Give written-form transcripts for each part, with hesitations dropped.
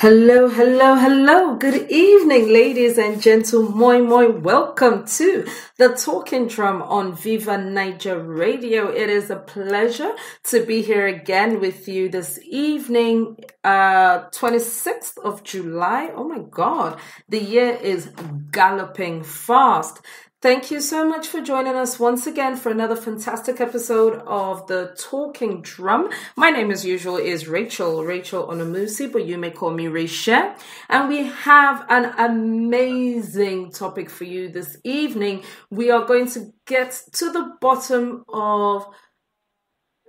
Hello, hello, hello. Good evening, ladies and gentlemen. Moi, moi. Welcome to the Talking Drum on Viva Niger Radio. It is a pleasure to be here again with you this evening, 26th of July. Oh my God, the year is galloping fast. Thank you so much for joining us once again for another fantastic episode of the Talking Drum. My name, as usual, is Rachel Onomusi, but you may call me Rachel. And we have an amazing topic for you this evening. We are going to get to the bottom of, are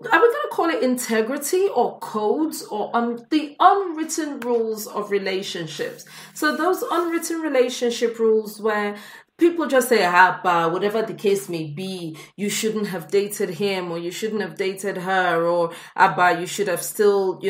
we going to call it integrity or codes or the unwritten rules of relationships? So those unwritten relationship rules where people just say, whatever the case may be, you shouldn't have dated him or you shouldn't have dated her, or you should have still,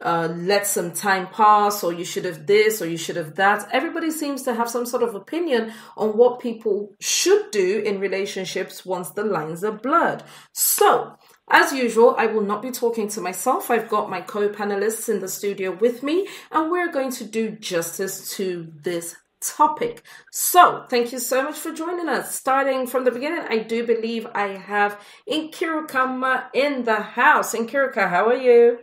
let some time pass, or you should have this or you should have that. Everybody seems to have some sort of opinion on what people should do in relationships once the lines are blurred. So, as usual, I will not be talking to myself. I've got my co-panelists in the studio with me, and we're going to do justice to this topic. So, thank you so much for joining us. Starting from the beginning, I do believe I have Nkirukama in the house. Nkiruka, how are you?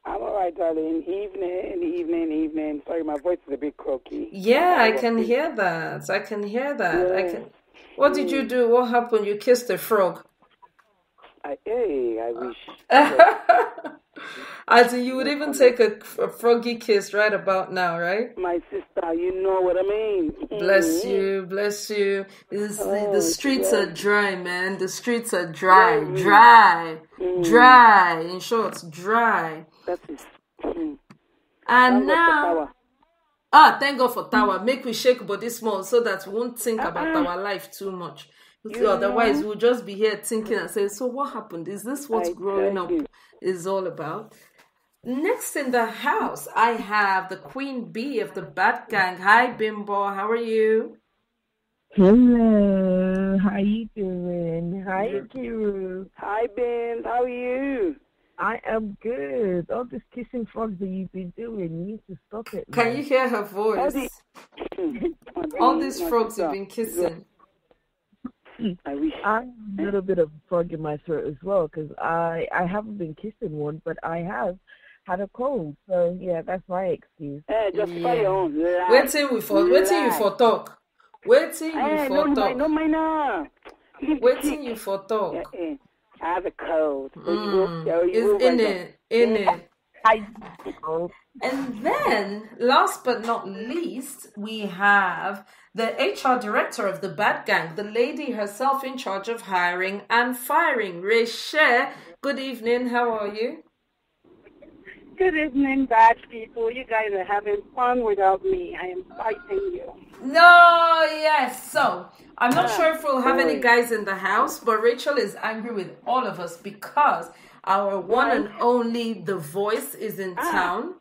I'm all right, darling. Evening. Sorry, my voice is a bit croaky. Yeah, I can hear that. Yeah. What did you do? What happened? You kissed a frog. I wish. As in, you would even take a froggy kiss right about now, right? My sister, you know what I mean. Bless you. The streets are dry, man. The streets are dry. Dry. In short, dry. That's it. And now, thank God for tower. Make we shake body small so that we won't think about our life too much. Otherwise, we'll just be here thinking and say, so what happened? Is this what growing up is all about? Next in the house, I have the Queen Bee of the Bat Gang. Hi, Bimbo. How are you? Hello. How you doing? Hi, Kiru. Hi, Ben. How are you? I am good. All this kissing frogs that you've been doing, you need to stop it. Can you hear her voice? All these frogs you've been kissing. I wish. I have a little bit of frog in my throat as well because I haven't been kissing one, but I have had a cold. So yeah, that's my excuse. Just fire your own. Waiting you for talk. Waiting you for talk. I have a cold. It's in it. And then, last but not least, we have the HR director of the Bad Gang, the lady herself in charge of hiring and firing, Rachel. Good evening. How are you? Good evening, bad people. You guys are having fun without me. I am fighting you. No, yes. So, I'm not sure if we'll have any guys in the house, but Rachel is angry with all of us because our one and only The Voice is in town.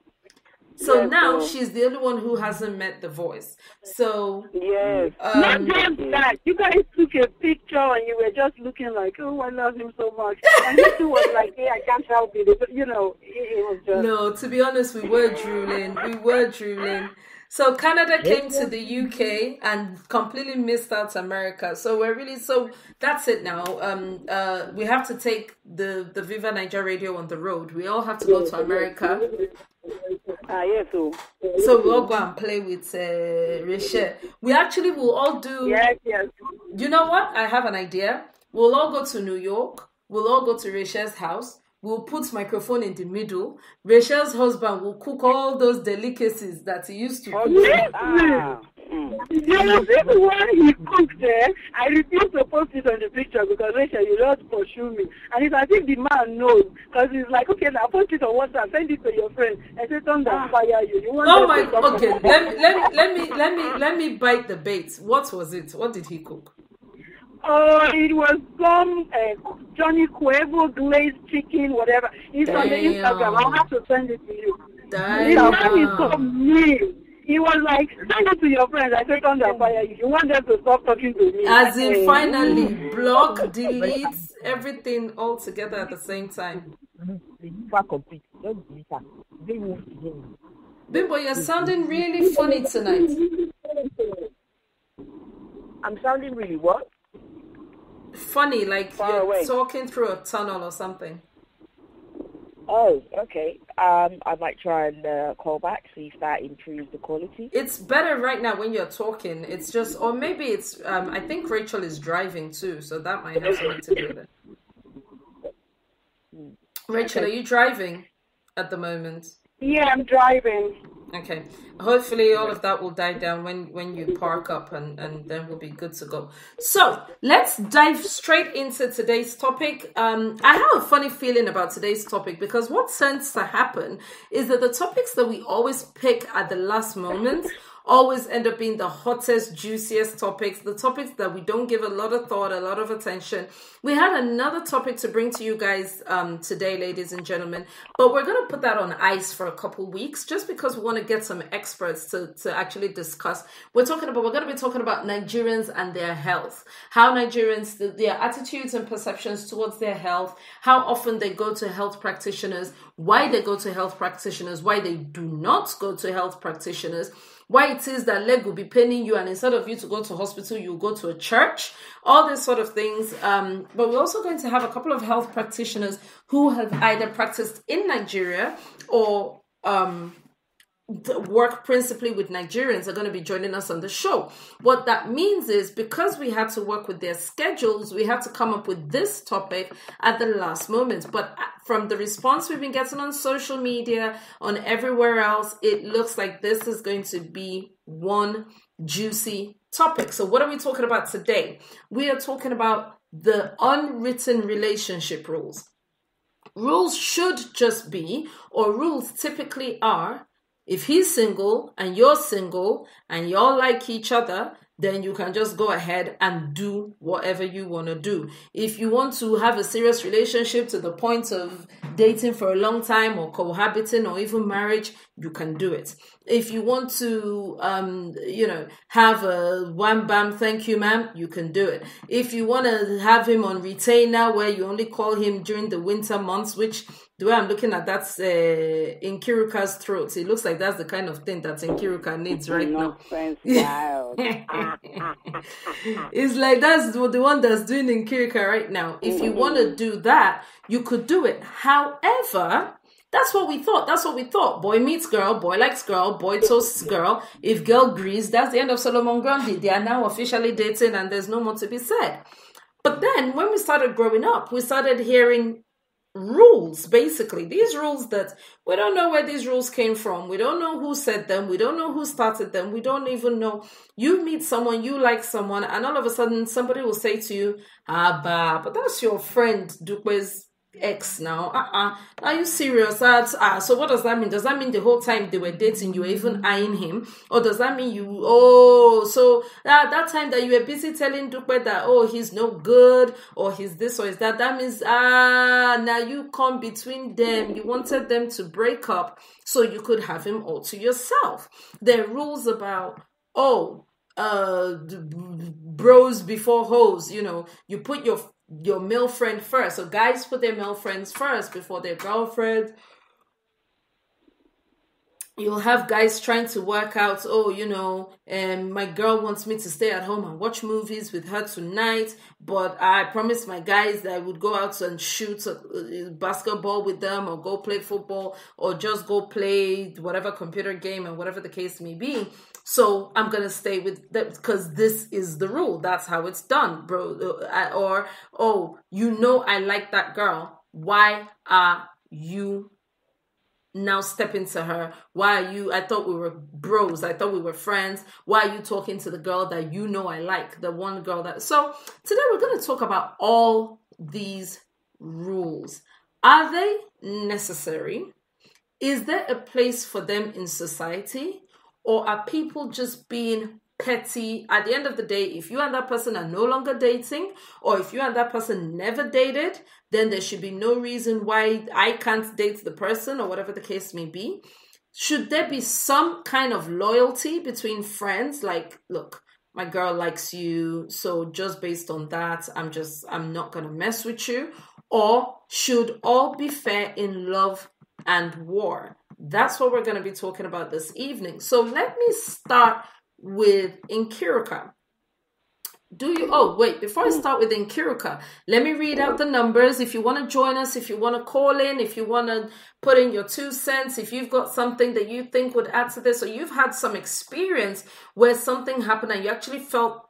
So now she's the only one who hasn't met The Voice. So yes, not just that. You guys took a picture and you were just looking like, oh, I love him so much. And he too was like, hey, I can't help it. It was just. No, to be honest, we were drooling. So Canada came to the UK and completely missed out America. So that's it now. We have to take the Viva Niger Radio on the road. We all have to go to America. Yes. So we'll all go and play with Rachel. We actually will all do. Yes. You know what? I have an idea. We'll all go to New York. We'll all go to Rachel's house. We'll put microphone in the middle. Rachel's husband will cook all those delicacies that he used to cook. This one he cooked there. I refuse to post it on the picture because Rachel, you don't pursue me. And it's as if the man knows because he's like, okay, now post it on WhatsApp, send it to your friend, and say, don't fire you. Okay. Let me bite the bait. What was it? What did he cook? It was some Johnny Cuervo glazed chicken, whatever. It's on the Instagram. I'll have to send it to you. Damn. The man is so mean. He was like, send it to your friends. I said, on the fire. You want them to stop talking to me. As in, finally, block, delete, everything all together at the same time. Bimbo, you're sounding really funny tonight. I'm sounding really what? Funny, like Far you're away. talking through a tunnel or something. Oh, okay. I might try and call back, see if that improves the quality. It's better right now when you're talking. It's just, or maybe it's, I think Rachel is driving too, so that might have something to do with it. Rachel, Okay. are you driving at the moment? Yeah, I'm driving. Okay. Hopefully all of that will die down when you park up and then we'll be good to go. So let's dive straight into today's topic. I have a funny feeling about today's topic because what tends to happen is that the topics that we always pick at the last moment always end up being the hottest, juiciest topics, the topics that we don't give a lot of thought, a lot of attention. We had another topic to bring to you guys today, ladies and gentlemen, but we're going to put that on ice for a couple weeks just because we want to get some experts to actually discuss. We're going to be talking about Nigerians and their health, how Nigerians, their attitudes and perceptions towards their health, how often they go to health practitioners, why they go to health practitioners, why they do not go to health practitioners, why it is that leg will be paining you and instead of you to go to hospital, you go to a church, all these sort of things. But we're also going to have a couple of health practitioners who have either practiced in Nigeria or work principally with Nigerians are going to be joining us on the show. What that means is because we had to work with their schedules, we had to come up with this topic at the last moment. But from the response we've been getting on social media, on everywhere else, it looks like this is going to be one juicy topic. So what are we talking about today? We are talking about the unwritten relationship rules. Rules should just be, or rules typically are, if he's single and you're single and y'all like each other, then you can just go ahead and do whatever you want to do. If you want to have a serious relationship to the point of dating for a long time or cohabiting or even marriage, you can do it. If you want to, have a wham bam, thank you, ma'am, you can do it. If you want to have him on retainer where you only call him during the winter months, which the way I'm looking at that's in Kiruka's throat. It looks like that's the kind of thing that Kiruka needs right now. Nonsense, child. It's like that's the one that's doing in Kiruka right now. If you want to do that, you could do it. However, that's what we thought. Boy meets girl, boy likes girl, boy toasts girl. If girl agrees, that's the end of Solomon Grundy. They are now officially dating and there's no more to be said. But then when we started growing up, we started hearing rules, basically. These rules that we don't know where these rules came from. We don't know who said them. We don't know who started them. We don't even know. You meet someone, you like someone, and all of a sudden somebody will say to you, but that's your friend Dukwe's ex now. Are you serious? So what does that mean? Does that mean the whole time they were dating you were even eyeing him? Or does that mean so that time that you were busy telling Dukwe that he's no good or he's this or he's that means now you come between them. You wanted them to break up so you could have him all to yourself. There are rules about bros before hoes. You put your male friend first. So guys put their male friends first before their girlfriends. You'll have guys trying to work out, my girl wants me to stay at home and watch movies with her tonight, but I promised my guys that I would go out and shoot basketball with them or go play football or just go play whatever computer game and whatever the case may be. So I'm going to stay with them because this is the rule. That's how it's done, bro. Or, I like that girl. Why are you now stepping to her? Why are you? I thought we were bros. I thought we were friends. Why are you talking to the girl that I like? The one girl that... So today we're going to talk about all these rules. Are they necessary? Is there a place for them in society? Or are people just being petty? At the end of the day, if you and that person are no longer dating, or if you and that person never dated, then there should be no reason why I can't date the person or whatever the case may be. Should there be some kind of loyalty between friends? Like, look, my girl likes you, so just based on that, I'm not going to mess with you. Or should all be fair in love and war? That's what we're going to be talking about this evening. So let me start with Nkiruka. Before I start with Nkiruka, let me read out the numbers. If you want to join us, if you want to call in, if you want to put in your 2 cents, if you've got something that you think would add to this, or you've had some experience where something happened and you actually felt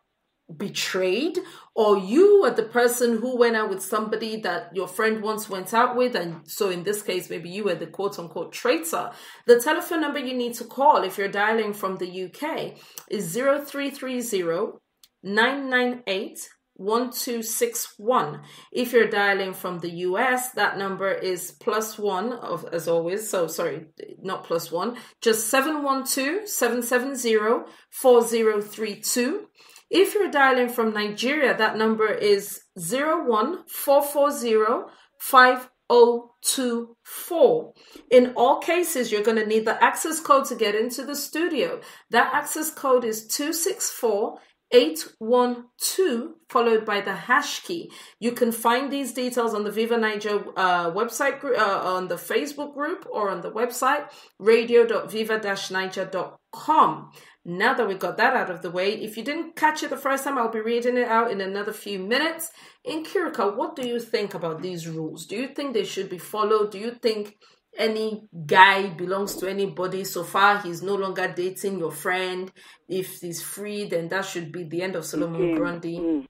betrayed, or you were the person who went out with somebody that your friend once went out with, and so in this case maybe you were the quote-unquote traitor, the telephone number you need to call if you're dialing from the UK is 0330 998 1261. If you're dialing from the US, that number is +1 as always. So sorry, not +1, just 712-770-4032. If you're dialing from Nigeria, that number is 01440-5024. In all cases, you're going to need the access code to get into the studio. That access code is 264812 followed by the hash key. You can find these details on the Viva Niger website, on the Facebook group, or on the website radio.viva-niger.com. Now that we got that out of the way, if you didn't catch it the first time, I'll be reading it out in another few minutes. Nkiruka, what do you think about these rules? Do you think they should be followed? Do you think any guy belongs to anybody so far he's no longer dating your friend? If he's free, then that should be the end of Solomon Grundy.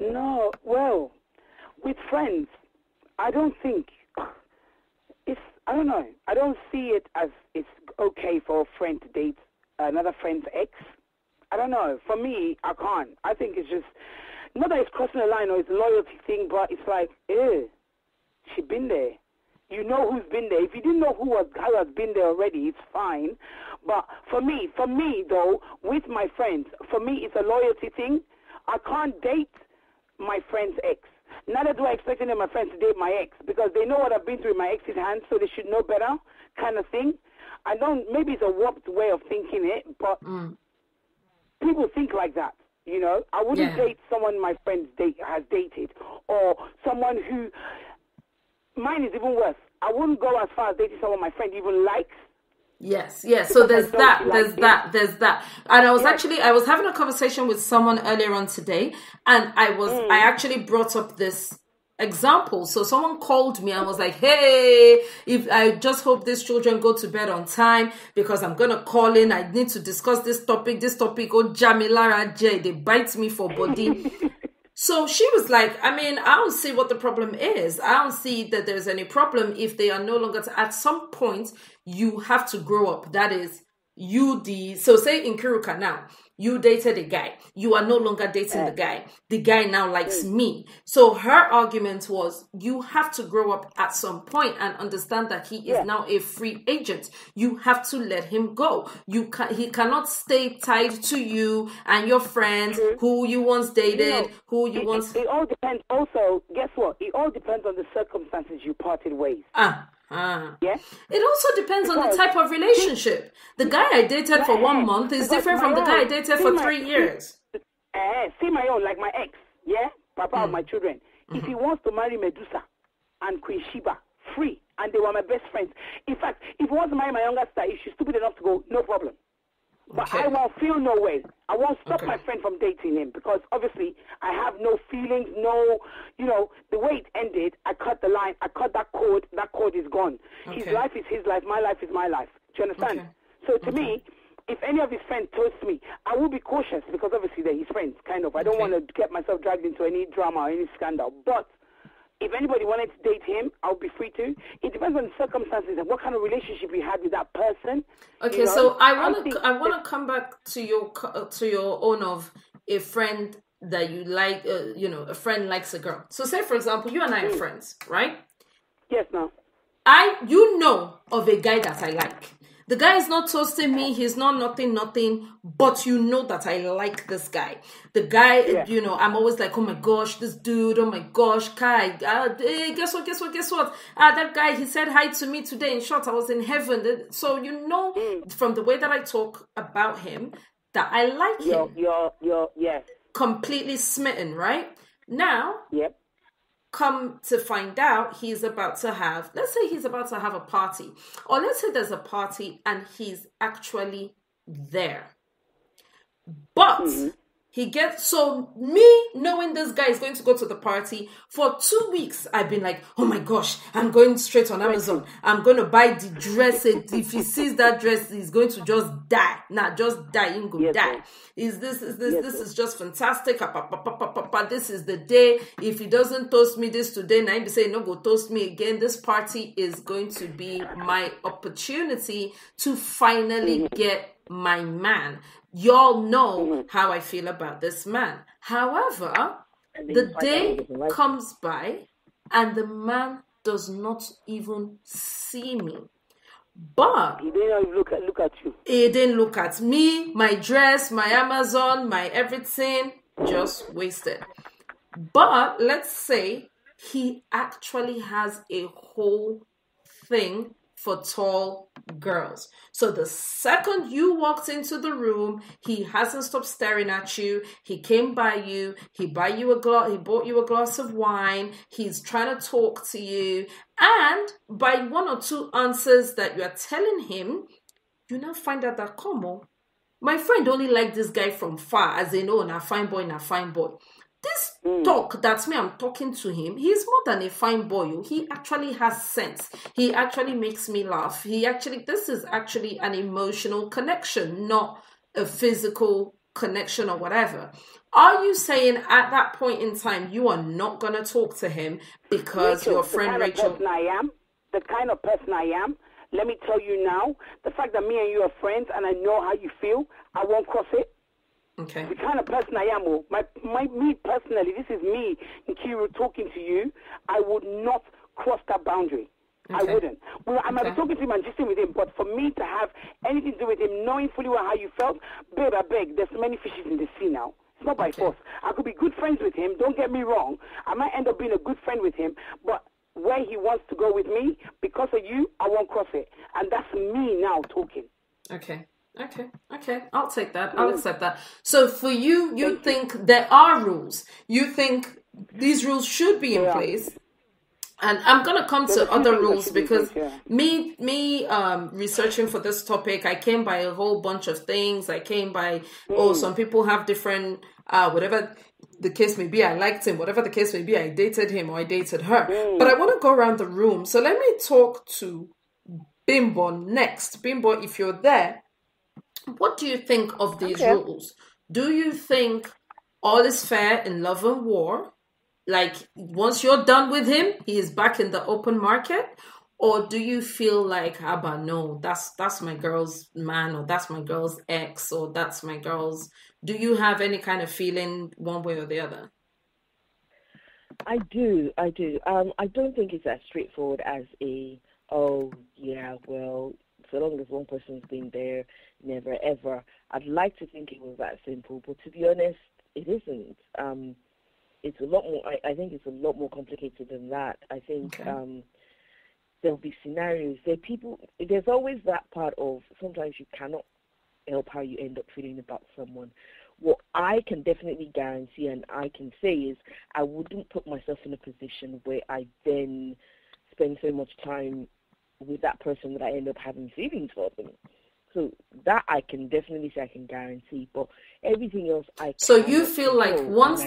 No, well, with friends, I don't think I don't know. I don't see it as it's okay for a friend to date another friend's ex. I don't know. For me, I can't. I think it's just, not that it's crossing the line or it's a loyalty thing, but it's like, she been there. You know who's been there. If you didn't know who has been there already, it's fine. But for me though, with my friends, for me it's a loyalty thing. I can't date my friend's ex. Neither do I expect any of my friends to date my ex, because they know what I've been through in my ex's hands, so they should know better, kind of thing. Maybe it's a warped way of thinking it, but people think like that, you know. I wouldn't date someone my friend has dated, or someone who, mine is even worse. I wouldn't go as far as dating someone my friend even likes. Yes. So there's that. And I was having a conversation with someone earlier on today, and I actually brought up this example. So someone called me and was like, hey, if I just hope these children go to bed on time, because I'm going to call in. I need to discuss this topic. Oh, Jamilara J, they bite me for body. So she was like, I mean, I don't see what the problem is. I don't see that there's any problem if they are no longer, at some point, you have to grow up. That is, so say in Kiruka now, you dated a guy. You are no longer dating the guy. The guy now likes me. So her argument was, you have to grow up at some point and understand that he is now a free agent. You have to let him go. He cannot stay tied to you and your friends, who you once dated, It all depends. Also, guess what? It all depends on the circumstances you parted ways. It also depends on the type of relationship. The guy I dated for 1 month is different from the guy I dated for 3 years. See my own, like my ex, papa of my children. If he wants to marry Medusa and Queen Sheba, free, and they were my best friends. In fact, if he wants to marry my younger sister, if she's stupid enough to go, no problem. But I won't feel no way. I won't stop my friend from dating him, because obviously I have no feelings, the way it ended, I cut the line, I cut that cord is gone. His life is his life, my life is my life. Do you understand? So to me, if any of his friends toast me, I will be cautious, because obviously they're his friends, kind of. I don't want to get myself dragged into any drama or any scandal. But if anybody wanted to date him, I'll be free to. It depends on the circumstances and what kind of relationship we had with that person. Okay, so I want to come back to your own of a friend that you like. A friend likes a girl. So say, for example, you and I are friends, right? Yes, no. You know of a guy that I like. The guy is not toasting me. He's not nothing, but you know that I like this guy. The guy, I'm always like, oh my gosh, this dude, oh my gosh, Kai, guess what? That guy, he said hi to me today. In short, I was in heaven. So from the way that I talk about him, that I like him. You're completely smitten, right? Now, come to find out he's about to have, let's say he's about to have a party, or let's say there's a party and he's actually there. But he gets, so me knowing this guy is going to go to the party for 2 weeks, I've been like, oh my gosh, I'm going straight on Amazon. I'm going to buy the dress. If he sees that dress, he's going to just die. Nah, just die. He's going to die. This is just fantastic. This is the day. If he doesn't toast me this today, now he say no go toast me again. This party is going to be my opportunity to finally get my man. Y'all know how I feel about this man. However, the day comes by and the man does not even see me. But he didn't look at you. He didn't look at me, my dress, my Amazon, my everything, just wasted. But let's say he actually has a whole thing for tall girls. So the second you walked into the room, he hasn't stopped staring at you. He came by you. He bought you a glass of wine. He's trying to talk to you. And by one or two answers that you are telling him, you now find out that, come on, my friend only liked this guy from far, as they know, na fine boy, na fine boy. This talk, that's me, I'm talking to him. He's more than a fine boy. He actually has sense. He actually makes me laugh. This is actually an emotional connection, not a physical connection or whatever. Are you saying at that point in time, you are not going to talk to him because your friend Rachel... The kind of person I am, let me tell you now, the fact that me and you are friends and I know how you feel, I won't cross it. Okay. The kind of person I am, me personally, this is me, Nkiru, talking to you, I would not cross that boundary. Okay. I wouldn't. Well, I might be talking to him and gisting with him, but for me to have anything to do with him, knowing fully well how you felt, babe, I beg, there's many fishes in the sea now. It's not by force. I could be good friends with him, don't get me wrong. I might end up being a good friend with him, but where he wants to go with me, because of you, I won't cross it. And that's me now talking. Okay. I'll take that. I'll accept that. So for you, you think there are rules. You think these rules should be in place. And I'm going to come to other rules because me researching for this topic, I came by a whole bunch of things. I came by, some people have different, whatever the case may be, I liked him. Whatever the case may be, I dated him or I dated her. But I want to go around the room. So let me talk to Bimbo next. Bimbo, if you're there, what do you think of these rules? Do you think all is fair in love and war? Like, once you're done with him, he is back in the open market? Or do you feel like, no, that's my girl's man, or that's my girl's ex, or that's my girl's... Do you have any kind of feeling one way or the other? I do. I don't think it's as straightforward as so long as one person's been there, never ever. I'd like to think it was that simple, but to be honest, it isn't. It's a lot more. I think it's a lot more complicated than that. I think there'll be scenarios. There's always that part of sometimes you cannot help how you end up feeling about someone. What I can definitely guarantee and I can say is I wouldn't put myself in a position where I then spend so much time with that person that I end up having feelings for them. So that I can definitely say I can guarantee, but everything else I So you feel like once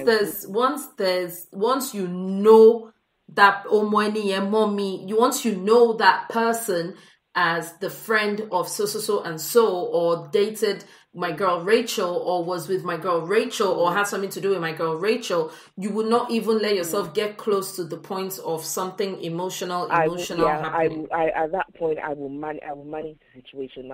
you know that once you know that person as the friend of so and so, or dated my girl Rachel, or was with my girl Rachel, or had something to do with my girl Rachel, you would not even let yourself get close to the point of something emotional happening. At that point, I will manage the situation.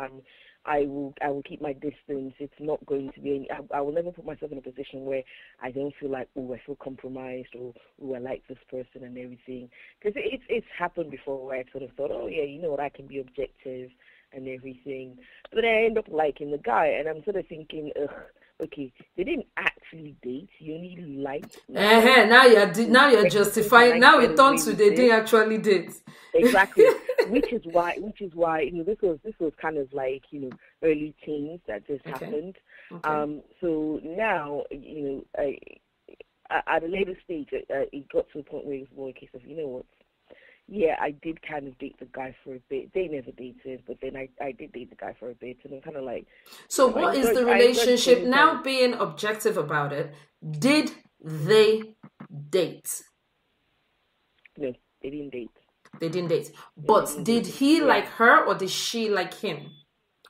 I will keep my distance. It's not going to be I will never put myself in a position where I don't feel like, I feel compromised, or I like this person and everything. Because it's happened before where I sort of thought, you know what, I can be objective and everything. But then I end up liking the guy, and I'm sort of thinking, okay, they didn't actually date. You only liked. Now you're justifying. Now it turns to they didn't actually date. Exactly. which is why this was kind of like early teens that this happened. Okay. So now at a later stage, it got to a point where it was more a case of, you know what? Yeah, I did kind of date the guy for a bit. They never dated, but then I did date the guy for a bit, and I'm kind of like, So what is the relationship now? Being objective about it, did they date? No, they didn't date. They didn't date. But did he like her or did she like him?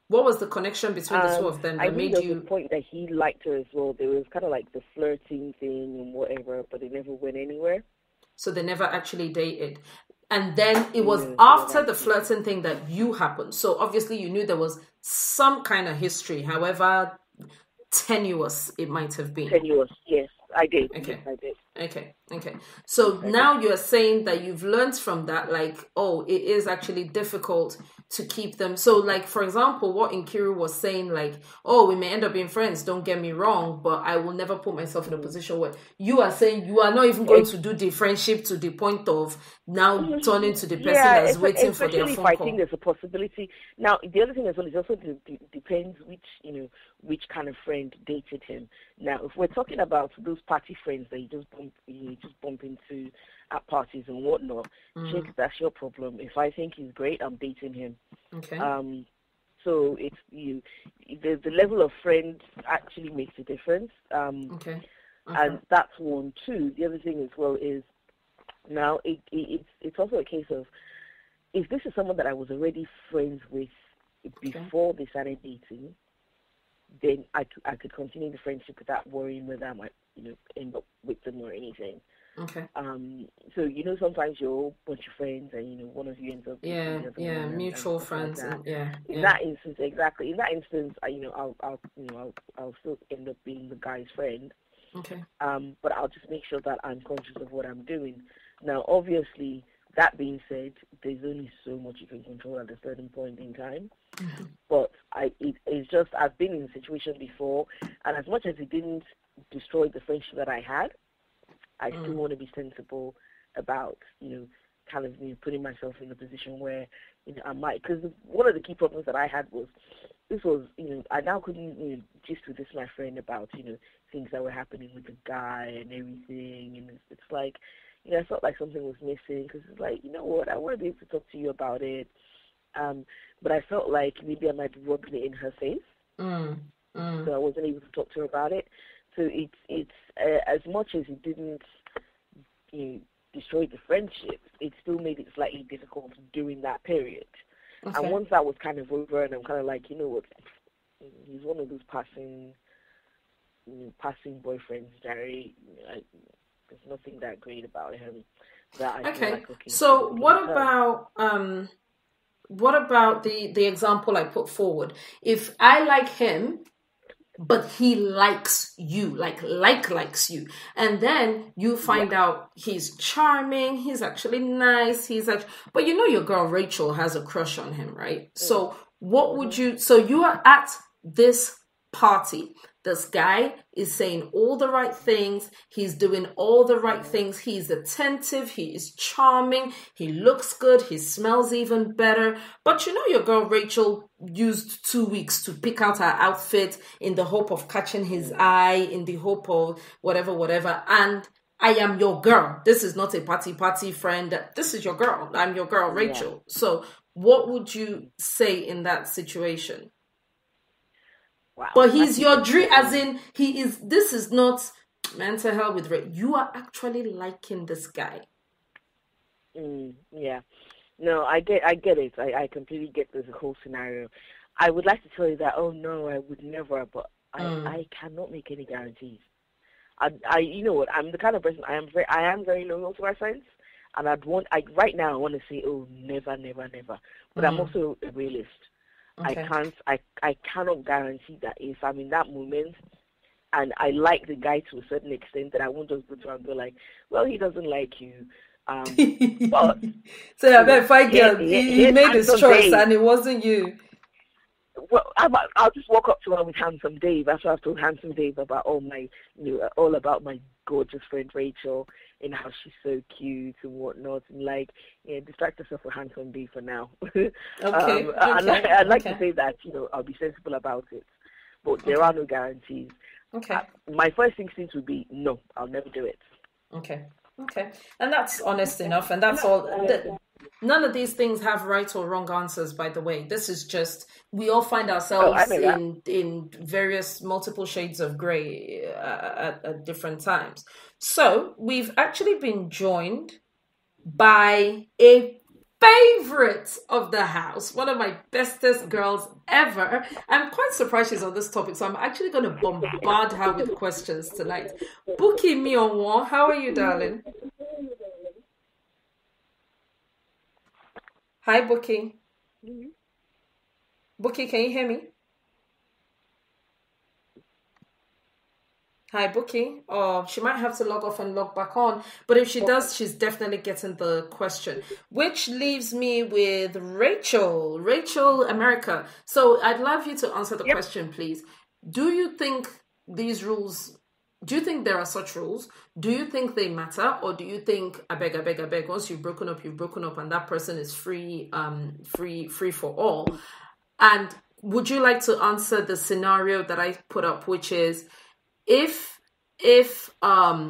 What was the connection between the two of them that made you... the point that he liked her as well. There was kind of like the flirting thing and whatever, but it never went anywhere. So they never actually dated. And then it was after the flirting thing that you happened. So obviously you knew there was some kind of history, however tenuous it might have been. Tenuous, yes. I did. Okay. Yes, I did. Okay. So now you're saying that you've learned from that, like, oh, it is actually difficult to keep them. So, like, for example, what Nkiru was saying, like, oh, we may end up being friends, don't get me wrong, but I will never put myself in a position where you are saying you are not even going to do the friendship to the point of now turning to the person that's waiting for their phone call. I think there's a possibility. Now, the other thing as well is also depends which kind of friend dated him. Now, if we're talking about those party friends that you just bump into at parties and whatnot, check, that's your problem. If I think he's great, I'm dating him. Okay. So it's the level of friend actually makes a difference. Okay. And that's one. Two, the other thing as well is now it's also a case of, if this is someone that I was already friends with before they started dating, then I could continue the friendship without worrying whether I might end up with them or anything. Okay. So sometimes you're a whole bunch of friends, and one of you ends up with the other one, mutual friends, like in that instance, exactly. In that instance, I'll still end up being the guy's friend. Okay. But I'll just make sure that I'm conscious of what I'm doing. Now, obviously, that being said, there's only so much you can control at a certain point in time. Mm-hmm. But it's just, I've been in a situation before, and as much as it didn't destroy the friendship that I had, I still want to be sensible about, kind of putting myself in a position where, I might, because one of the key problems that I had was, I now couldn't gist with this my friend about, things that were happening with the guy and everything, and it's like, I felt like something was missing, because it's like, you know what, I want to be able to talk to you about it, but I felt like maybe I might be rubbing it in her face, so I wasn't able to talk to her about it. So it's as much as it didn't destroy the friendship, it still made it slightly difficult during that period. Okay. And once that was kind of over, and I'm kind of like, you know what, he's one of those passing boyfriends, Jerry. There's nothing that great about him. That I feel like, okay. So what about the example I put forward? If I like him, but he likes you, likes you, and then you find out he's charming, he's actually nice, but your girl Rachel has a crush on him, right? So what would you? So you are at this party. This guy is saying all the right things. He's doing all the right things. He's attentive. He is charming. He looks good. He smells even better. But your girl Rachel used 2 weeks to pick out her outfit in the hope of catching his eye, in the hope of whatever. And I am your girl. This is not a party friend. This is your girl. I'm your girl Rachel. Yeah. So what would you say in that situation? Wow. But he's your dream, as in he is. This is not mental health with Ray. You are actually liking this guy. Yeah. No, I get it. I completely get this whole scenario. I would like to tell you that, oh no, I would never, but I cannot make any guarantees. You know what? I'm the kind of person, I am very loyal to my friends, and right now I want to say, oh, never. But I'm also a realist. Okay. I cannot guarantee that if I'm in that moment and I like the guy to a certain extent, that I won't just go to and go like, well, he doesn't like you. But so I bet fine girl, he made his choice and it wasn't you. Well, I'll just walk up to her with Handsome Dave. After I've told Handsome Dave about all about my gorgeous friend Rachel and how she's so cute and whatnot, and distract herself with Handsome Dave for now. Okay. I'd like to say that I'll be sensible about it, but there are no guarantees. Okay. My first instinct would be no, I'll never do it. Okay. Okay. And that's honest enough. And that's all. None of these things have right or wrong answers, by the way. This is just, we all find ourselves in various multiple shades of gray at different times. So we've actually been joined by a favorite of the house, one of my bestest girls ever. I'm quite surprised she's on this topic, so I'm actually going to bombard her with questions tonight. Buki Mionwo, how are you, darling? Hi, Buki. Buki, can you hear me? Hi, Buki. Oh, she might have to log off and log back on. But if she does, she's definitely getting the question. Which leaves me with Rachel. Rachel, America. So I'd love you to answer the question, please. Do you think these rules, do you think there are such rules? Do you think they matter? Or do you think, I beg, once you've broken up, and that person is free for all? And would you like to answer the scenario that I put up, which is, if a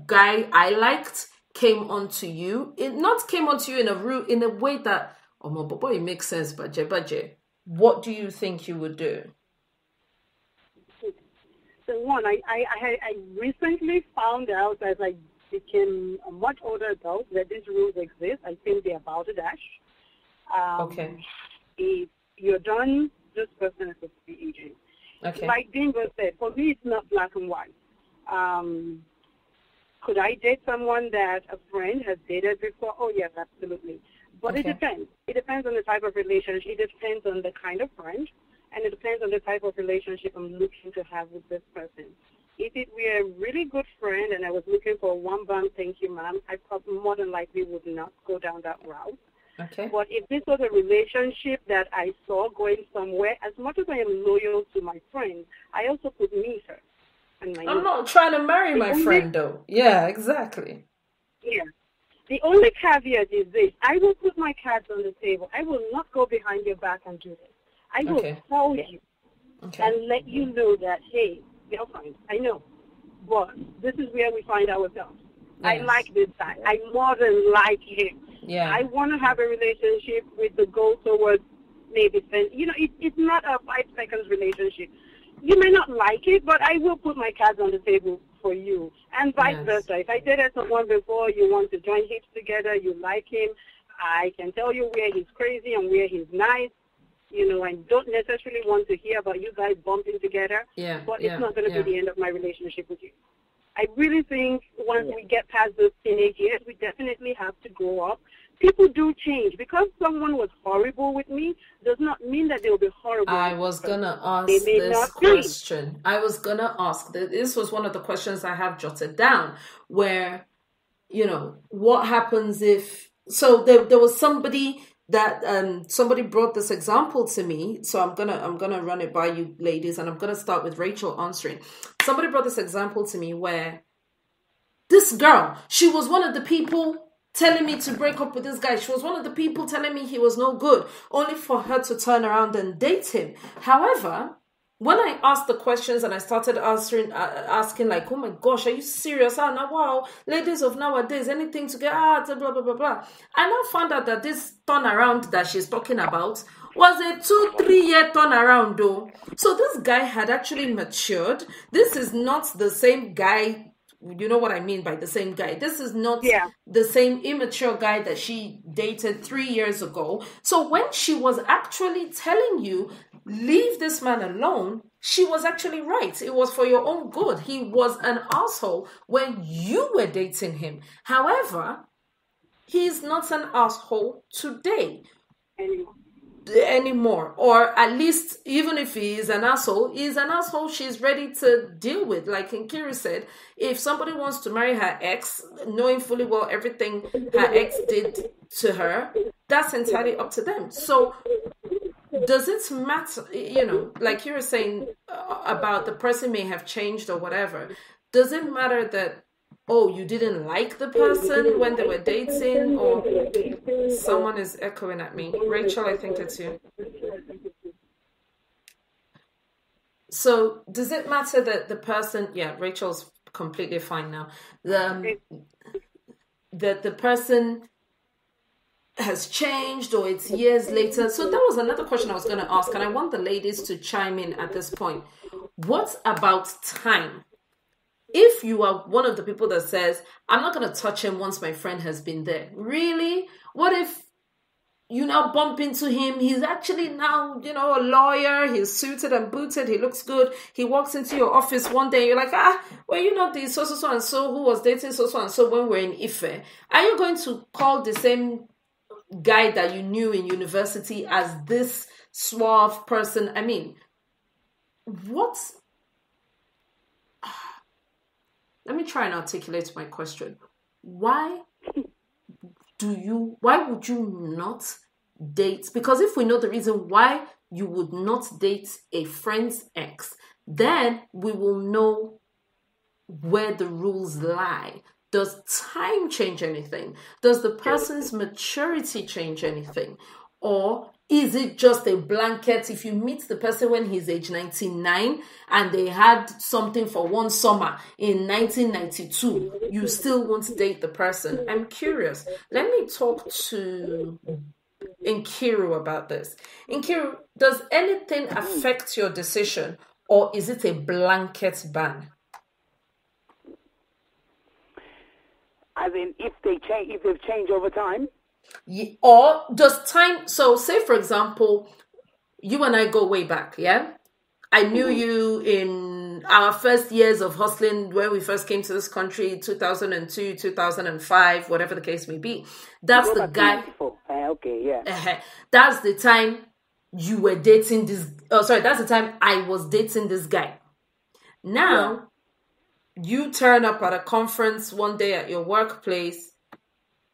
guy I liked came onto you, in a way that, oh my boy, it makes sense, budget, what do you think you would do? So one, I recently found out as I became a much older adult that these rules exist. I think they're about to dash. Okay. If you're done, this person is supposed to be aging. Okay. Like Denver said, for me, it's not black and white. Could I date someone that a friend has dated before? Oh, yes, absolutely. But It depends. It depends on the type of relationship. It depends on the kind of friend, and it depends on the type of relationship I'm looking to have with this person. If it were a really good friend and I was looking for a one-band thank you, ma'am, I probably more than likely would not go down that route. Okay. But if this was a relationship that I saw going somewhere, as much as I am loyal to my friend, I also could meet her. I'm not trying to marry my friend, though. Yeah, exactly. Yeah. The only caveat is this. I will put my cards on the table. I will not go behind your back and do this. I will tell you and let you know that, hey, girlfriend, I know, but this is where we find ourselves. Yes. I like this guy. I more than like him. Yeah. I want to have a relationship with the goal towards maybe, it's not a 5 seconds relationship. You may not like it, but I will put my cards on the table for you, and vice versa. If I dated someone before, you want to join hips together, you like him, I can tell you where he's crazy and where he's nice. I don't necessarily want to hear about you guys bumping together, but it's not going to be the end of my relationship with you. I really think once we get past those teenage years, we definitely have to grow up. People do change. Because someone was horrible with me does not mean that they'll be horrible. I was going to ask this question. I was going to ask. This was one of the questions I have jotted down, where, what happens if... So there was somebody that somebody brought this example to me, so I'm gonna run it by you ladies, and I'm gonna start with Rachel answering. Somebody brought this example to me where this girl, she was one of the people telling me to break up with this guy. She was one of the people telling me he was no good, only for her to turn around and date him. However, when I asked the questions and I started asking like, oh my gosh, are you serious? Now, wow, ladies of nowadays, anything to get, blah, blah, blah, blah. I now found out that this turnaround that she's talking about was a 2-3 year turnaround though. So this guy had actually matured. This is not the same guy. You know what I mean by the same guy. This is not the same immature guy that she dated 3 years ago. So when she was actually telling you, leave this man alone, she was actually right. It was for your own good. He was an asshole when you were dating him. However, he's not an asshole today anymore. Or at least, even if he is an asshole, he's an asshole she's ready to deal with. Like Nkiri said, if somebody wants to marry her ex, knowing fully well everything her ex did to her, that's entirely up to them. So does it matter, like you were saying about the person may have changed or whatever, does it matter that, you didn't like the person when they were dating? Or someone is echoing at me. Rachel, I think it's you. So does it matter that the person? Yeah, Rachel's completely fine now. The person has changed, or it's years later. So that was another question I was going to ask, and I want the ladies to chime in at this point. What about time? If you are one of the people that says, I'm not going to touch him once my friend has been there. Really? What if you now bump into him? He's actually now, a lawyer. He's suited and booted. He looks good. He walks into your office one day. You're like, well, the so and so who was dating so and so when we're in Ife. Are you going to call the same guy that you knew in university as this suave person? I mean, what? Let me try and articulate my question. Why would you not date? Because if we know the reason why you would not date a friend's ex, then we will know where the rules lie. Does time change anything? Does the person's maturity change anything? Or is it just a blanket? If you meet the person when he's age 99 and they had something for one summer in 1992, you still won't date the person? I'm curious. Let me talk to Nkiru about this. Nkiru, does anything affect your decision, or is it a blanket ban? As in, if they've changed over time? Or does time, so say for example, you and I go way back, yeah? I knew you in our first years of hustling when we first came to this country, 2002, 2005, whatever the case may be. That's the guy. Okay, yeah. That's the time you were dating this. Oh, sorry, that's the time I was dating this guy. Now, you turn up at a conference one day at your workplace,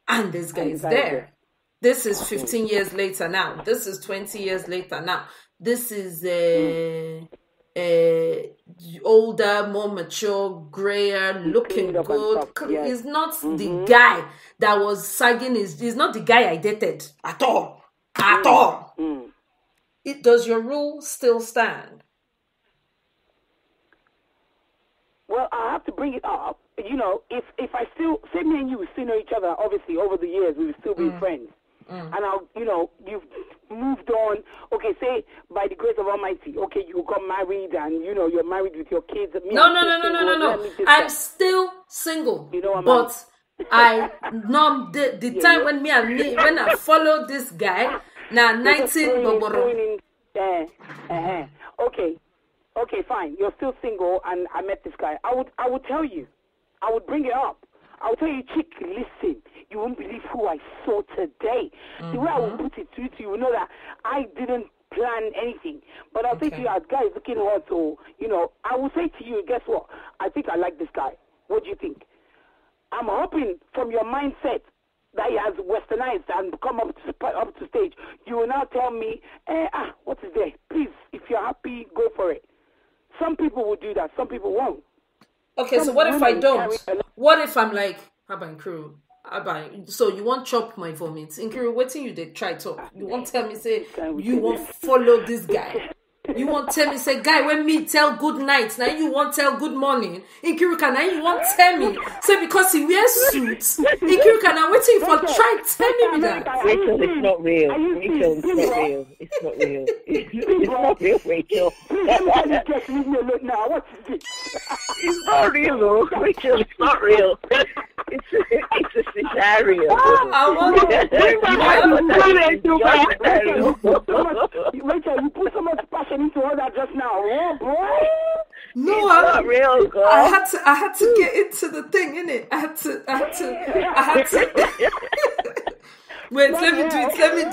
and this guy is there. This is 15 years later now. This is 20 years later now. This is older, more mature, grayer, looking good. He's not the guy that was sagging. He's not the guy I dated at all. At all. Does your rule still stand? Well, I have to bring it up. If I still, say me and you, we still know each other, obviously, over the years, we will still be friends. And you've moved on. Okay, say, by the grace of Almighty, okay, you got married and, you're married with your kids. No. I'm still single. But the time when I followed this guy, now 19, Okay, fine. You're still single, and I met this guy. I would tell you. I would bring it up. I would tell you, chick, listen. You won't believe who I saw today. The way I will put it to you, you know that I didn't plan anything. But I'll say to you, as guy is looking hot, so, I will say to you, guess what? I think I like this guy. What do you think? I'm hoping from your mindset that he has westernized and come up to stage, you will now tell me, what is there? Please, if you're happy, go for it. Some people will do that. Some people won't. Okay, so what if I don't? What if I'm like, Nkiru, so you won't chop my vomit? Nkiru, what you did try talk? You won't tell me, say, you won't follow this guy? You won't tell me, say, guy, when me tell good night, now you won't tell good morning. Nkiru, now you won't tell me, say, because he wears suits. Nkiru, now waiting for try tell me that. Rachel, it's not real. Rachel, it's not real. It's not real. It's not real, Rachel. It's not real, though. Rachel, it's not real. It's a scenario. Rachel, you put so much passion into all that just now. Oh, boy. No, it's not real, girl. I had to get into the thing, innit? I had to. Wait, let me do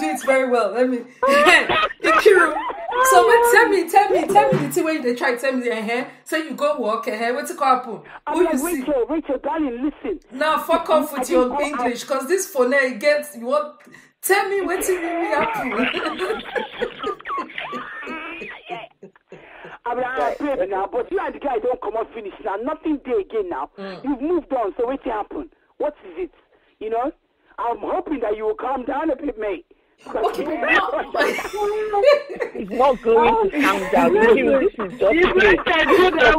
it very well. Nkiru. So wait, tell me the thing when they try to tell me say you go walk what's it called? Rachel, darling, listen. Now fuck off with your English, because this phone gets you want. Tell me what's it really happen. I'm now, but you and the guy don't come out finish now. Nothing there again now. You've moved on, so what's happened? What is it? I'm hoping that you will calm down a bit, mate. Okay. is not going to calm down. This is just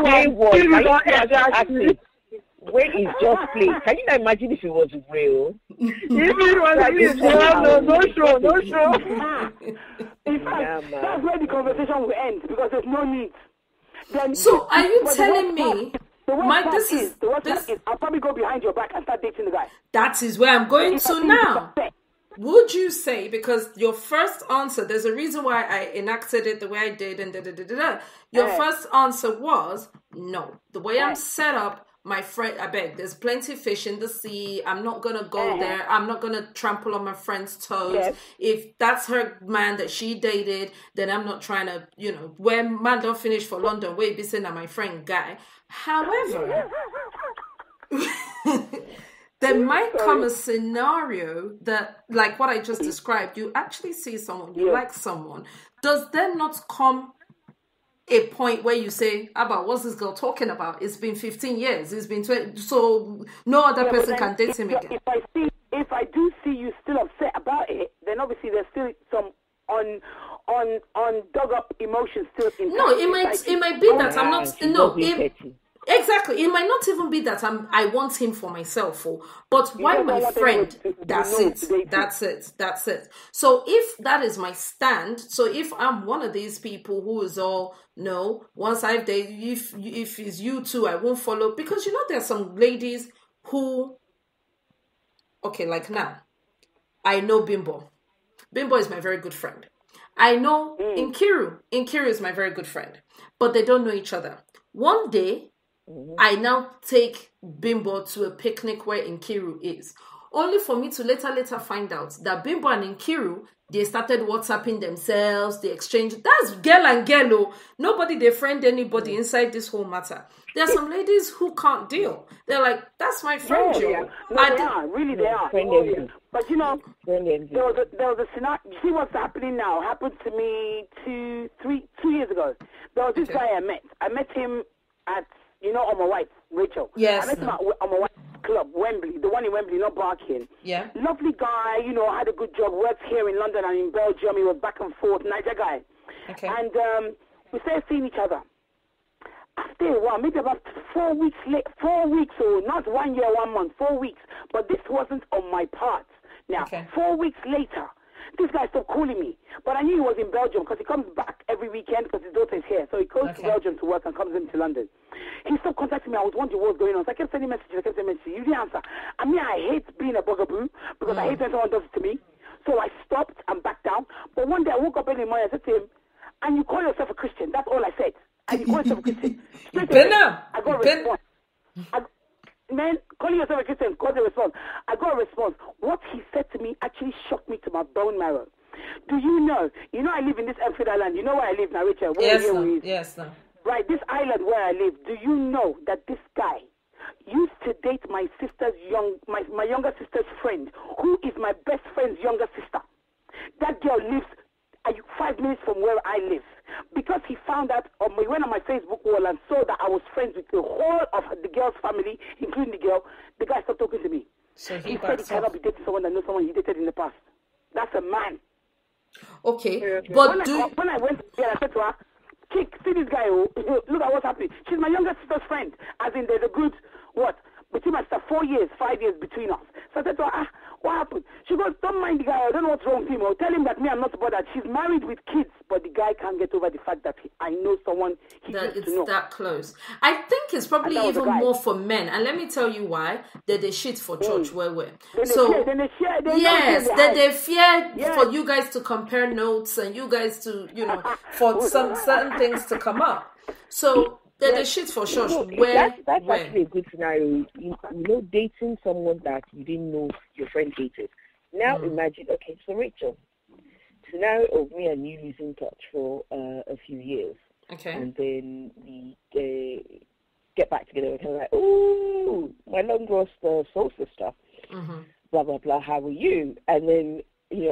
play. When it's just play. Can you imagine if it was real? No show. In fact, that's where the conversation will end because there's no need. Then, so are you telling me? I'll probably go behind your back and start dating the guy. That is where I'm going to now. Would you say, because your first answer, there's a reason why I enacted it the way I did, and your first answer was no. The way I'm set up, my friend, I beg, there's plenty of fish in the sea. I'm not going to go there. I'm not going to trample on my friend's toes. Yes. If that's her man that she dated, then I'm not trying to, when man don't finish for London, wait, be saying that my friend guy. However, there might come a scenario that, like what I just described, you actually see someone, you like someone. Does there not come a point where you say, about what's this girl talking about? It's been 15 years. It's been 20, so no other person can date him again. If I do see you still upset about it, then obviously there's still some dug up emotions still in. No, it might be that I'm not. No, exactly. It might not even be that I want him for myself, but why my friend? That's it. So if that is my stand, so if I'm one of these people who is all no, once I've dated, if it's you too, I won't follow, because there's some ladies who, okay, like now, I know Bimbo. Bimbo is my very good friend. I know Nkiru is my very good friend, but they don't know each other. One day, I now take Bimbo to a picnic where Nkiru is, only for me to later find out that Bimbo and Nkiru, they started WhatsApping themselves, they exchanged. That's girl and girl. Nobody they friend anybody inside this whole matter. There are some ladies who can't deal. They're like, that's my friend, Joe. Yeah. No, they are. But there was a scenario. You see what's happening now? Happened to me 2 years ago. There was this guy I met. I met him at, on my wife, Rachel. Yes. I met him on my wife club, Wembley, the one in Wembley, not Barking. Yeah. Lovely guy, had a good job, worked here in London and in Belgium. He was back and forth, Niger guy. Okay. And we started seeing each other. After a while, maybe about 4 weeks late, 4 weeks, or not 1 year, 1 month, 4 weeks. But this wasn't on my part. Now, 4 weeks later, this guy stopped calling me. But I knew he was in Belgium because he comes back every weekend because his daughter is here. So he goes to Belgium to work and comes into London. He stopped contacting me. I was wondering what was going on. So I kept sending messages. You didn't answer. I mean, I hate being a bugaboo because I hate when someone does it to me. So I stopped and backed down. But one day I woke up early in the morning and I said to him, and you call yourself a Christian. That's all I said. And you call yourself a Christian. I got a response. Man, calling yourself a Christian, got a response. I got a response. What he said to me actually shocked me to my bone marrow. Do you know? I live in this Elfrid Island. You know where I live now, Richard? Yes, no. Right, this island where I live. Do you know that this guy used to date my my younger sister's friend, who is my best friend's younger sister? That girl lives 5 minutes from where I live. Because he found out, he went on my Facebook wall and saw that I was friends with the whole of the girl's family, including the girl. The guy stopped talking to me. So he said he cannot be dating someone that knows someone he dated in the past. That's a man. Okay, but when I went there, I said to her, "Kick, see this guy, look at what's happening." She's my younger sister's friend, as in there's a good, between my sister, 4 years, 5 years between us. So I said to her, what happened? She goes, don't mind the guy, I don't know what's wrong with him. Or tell him that me, I'm not bothered. She's married with kids, but the guy can't get over the fact that I know someone he that used to know. It's that close. I think it's probably even more for men. And let me tell you why. That they shit for church where we're. So, they fear for you guys to compare notes and you guys to, for some certain things to come up. So, the shit for sure. That's actually a good scenario. Dating someone that you didn't know your friend dated. Now imagine, okay, so Rachel, scenario of me and you losing touch for a few years. Okay. And then we get back together and kind of like, oh, my long lost soul sister. Blah, blah, blah, how are you? And then,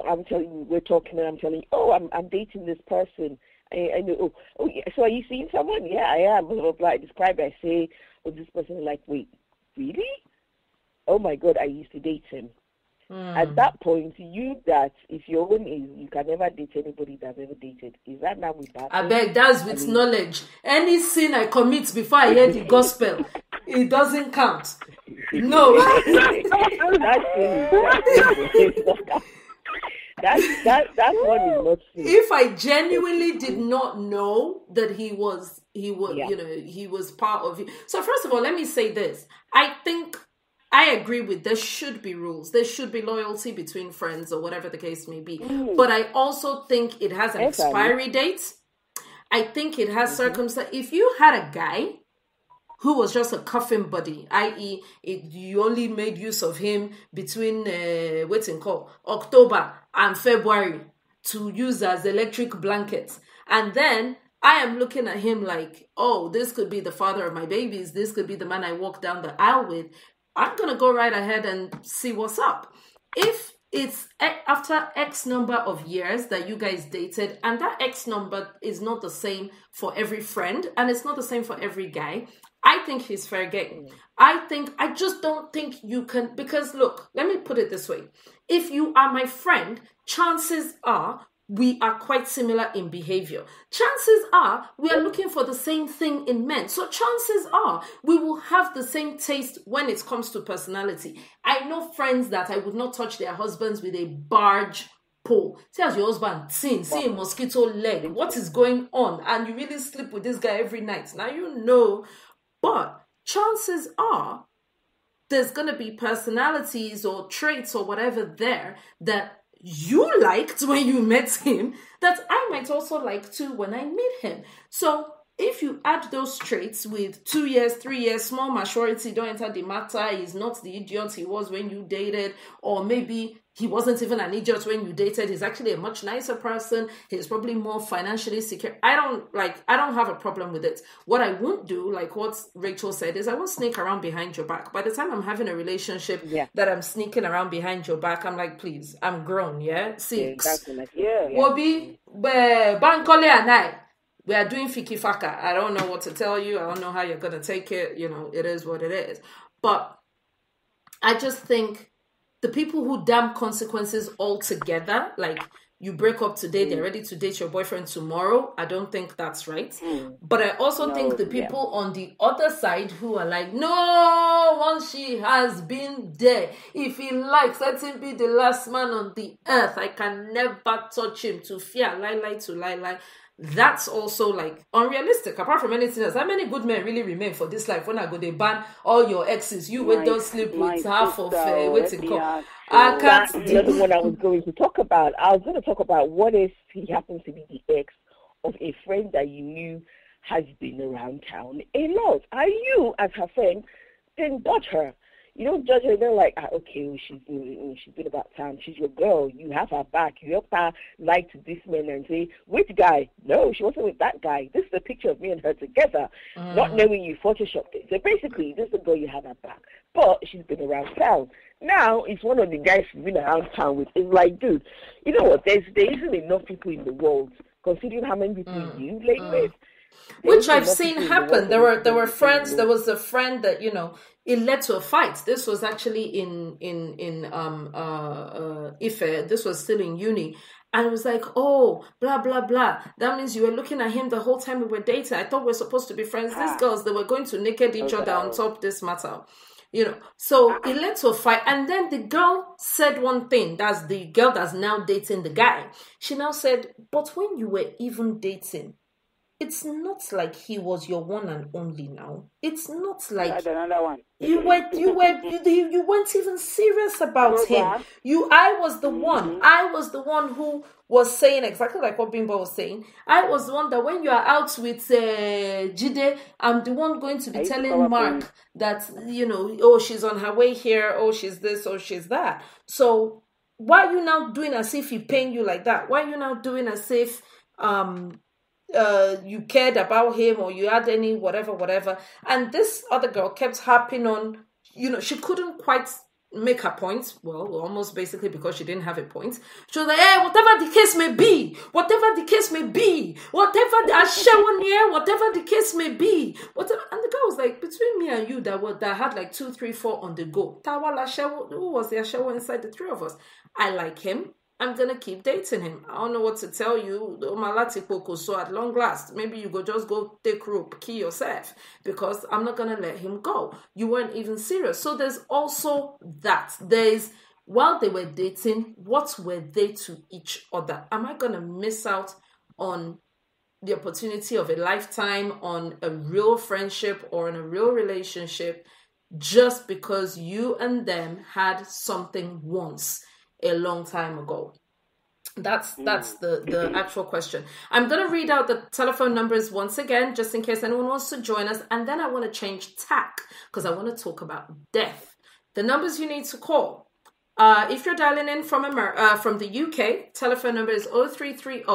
I'm telling you, we're talking and I'm telling you, oh, I'm dating this person. I know. Oh, yeah. So are you seeing someone? Yeah, I am. Blah, blah, blah. I describe it. I say, oh, this person is like, wait, really? Oh my God, I used to date him. At that point, you that if your own is you can never date anybody that's ever dated. Is that now with that? I beg, that's with knowledge. Any sin I commit before I hear the gospel, it doesn't count. No. That one is not true. If I genuinely did not know that he was he was part of it. So first of all, let me say this. I think I agree with there should be rules. There should be loyalty between friends or whatever the case may be. But I also think it has an expiry date. I think it has circumstance. If you had a guy who was just a coughing buddy, i.e., you only made use of him between October and February to use as electric blankets, and then I am looking at him like, oh, this could be the father of my babies. This could be the man I walk down the aisle with. I'm gonna go right ahead and see what's up. If it's after X number of years that you guys dated, and that X number is not the same for every friend, and it's not the same for every guy, I think he's fair game. I just don't think you can, because look, let me put it this way. If you are my friend, chances are we are quite similar in behavior. Chances are we are looking for the same thing in men. So chances are we will have the same taste when it comes to personality. I know friends that I would not touch their husbands with a barge pole. See as your husband see a mosquito leg. What is going on? And you really sleep with this guy every night. Now you know. But chances are there's going to be personalities or traits or whatever there that you liked when you met him that I might also like too when I meet him. So if you add those traits with 2 years, 3 years, small maturity, don't enter the matter, he's not the idiot he was when you dated, or maybe he wasn't even an idiot when you dated, he's actually a much nicer person, he's probably more financially secure. I don't have a problem with it. What I won't do, like what Rachel said, is I won't sneak around behind your back. By the time I'm having a relationship that I'm sneaking around behind your back, I'm like, please, I'm grown, yeah? 6. Wobi, Bankole and I, we are doing fiki faka. I don't know what to tell you. I don't know how you're going to take it. You know, it is what it is. But I just think the people who damn consequences altogether, like you break up today, they're ready to date your boyfriend tomorrow. I don't think that's right. But I also think the people on the other side who are like, no, once she has been there, if he likes, let him be the last man on the earth. I can never touch him to fear, lie to lie. That's also like unrealistic. Apart from anything else, how many good men really remain for this life? When I go, they ban all your exes. You don't sleep with half of waiting call. I can't. That's the other one I was going to talk about. I was going to talk about what if he happens to be the ex of a friend that you knew has been around town a lot. Are you, as her friend, then judge her? You don't judge her. They're like, okay, she's been about town. She's your girl. You have her back. You help her lie to this man and say, which guy? No, she wasn't with that guy. This is a picture of me and her together, not knowing you photoshopped it. So basically, this is the girl you have her back. But she's been around town. Now, it's one of the guys she's been around town with. It's like, dude, you know what? There isn't enough people in the world, considering how many people you lay with. Which I've seen happen. There were friends. There was a friend that, it led to a fight. This was actually in Ife. This was still in uni. And it was like, oh, blah, blah, blah. That means you were looking at him the whole time we were dating. I thought we were supposed to be friends. These girls, they were going to naked each other on top this matter. So it led to a fight. And then the girl said one thing. That's the girl that's now dating the guy. She now said, but when you were even dating, it's not like he was your one and only now. It's not like another one. You weren't even serious about him. I was the one. I was the one who was saying exactly like what Bimbo was saying. I was the one that when you are out with Jide, I'm the one going to be telling Mark that, oh, she's on her way here. Oh, she's this. Oh, she's that. So why are you now doing as if he paying you like that? Why are you now doing as if you cared about him or you had any whatever. And this other girl kept harping on, she couldn't quite make her point. Well, almost basically because she didn't have a point. She was like, hey, whatever the case may be, whatever the case may be, whatever the case may be, whatever. And the guy was like, between me and you that had like 2, 3, 4 on the go. Who was the Ashewo inside the three of us? I like him. I'm going to keep dating him. I don't know what to tell you. So at long last, maybe you go just go take rope, kill yourself, because I'm not going to let him go. You weren't even serious. So there's also that. While they were dating, what were they to each other? Am I going to miss out on the opportunity of a lifetime, on a real friendship or in a real relationship, just because you and them had something once a long time ago? That's the actual question. I'm going to read out the telephone numbers once again, just in case anyone wants to join us. And then I want to change tack because I want to talk about death. The numbers you need to call. If you're dialing in from the UK, telephone number is 0330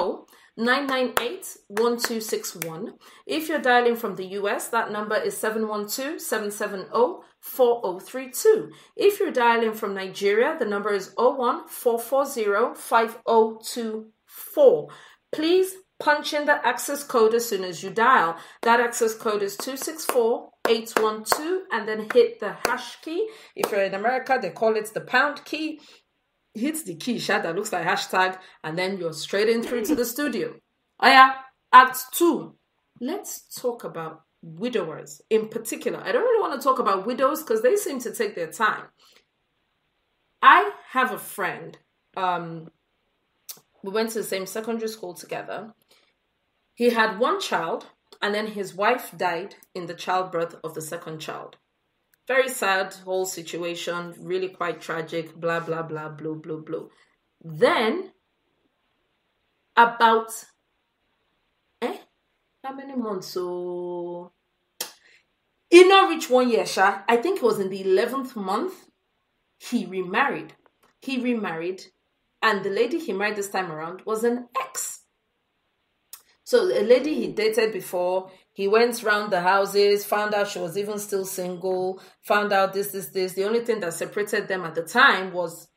998-1261. If you're dialing from the US, that number is 712-770-4032. If you're dialing from Nigeria, the number is 01440-5024. Please punch in the access code as soon as you dial. That access code is 264812, and then hit the hash key. If you're in America, they call it the pound key. Hit the key that looks like hashtag, and then you're straight in through to the studio. Oh yeah, Act 2. Let's talk about widowers in particular. I don't really want to talk about widows because they seem to take their time. I have a friend. We went to the same secondary school together. He had one child, and then his wife died in the childbirth of the second child. Very sad whole situation, really quite tragic, blah, blah, blah, blah, blah, blah. Then, about, how many months? So, it not reached 1 year, Sha. I think it was in the 11th month, he remarried. And the lady he married this time around was an ex. So a lady he dated before, he went round the houses, found out she was even still single, found out this. The only thing that separated them at the time was,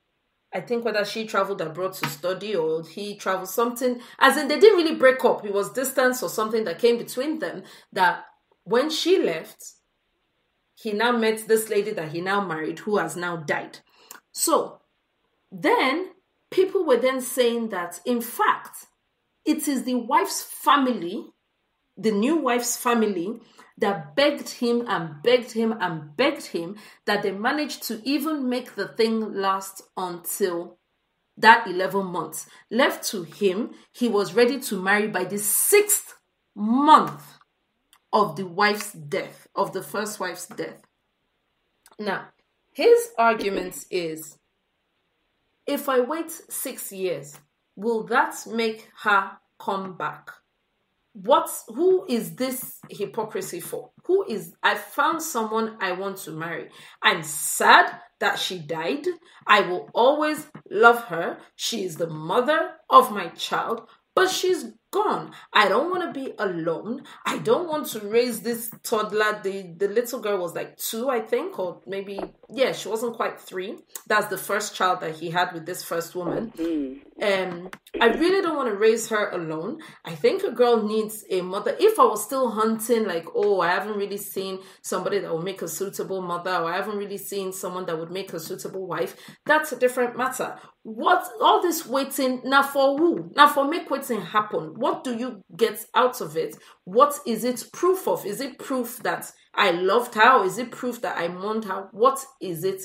I think, whether she traveled abroad to study or he traveled something. As in, they didn't really break up. It was distance or something that came between them, that when she left, he now met this lady that he now married, who has now died. So then people were then saying that, in fact, it is the wife's family, the new wife's family, that begged him and begged him and begged him, that they managed to even make the thing last until that 11 months. Left to him, he was ready to marry by the 6th month of the wife's death, of the first wife's death. Now, his argument is, if I wait 6 years, will that make her come back? Who is this hypocrisy for? I found someone I want to marry. I'm sad that she died. I will always love her. She is the mother of my child, but she's gone. I don't want to be alone. I don't want to raise this toddler. The little girl was like 2, I think, or maybe, she wasn't quite 3. That's the first child that he had with this first woman. I really don't want to raise her alone. I think a girl needs a mother. If I was still hunting, like, I haven't really seen somebody that will make a suitable mother, or I haven't really seen someone that would make a suitable wife, that's a different matter. What, all this waiting, now for who? Now for make waiting happen. What do you get out of it? What is it proof of? Is it proof that I loved her? Or is it proof that I mourned her? What is it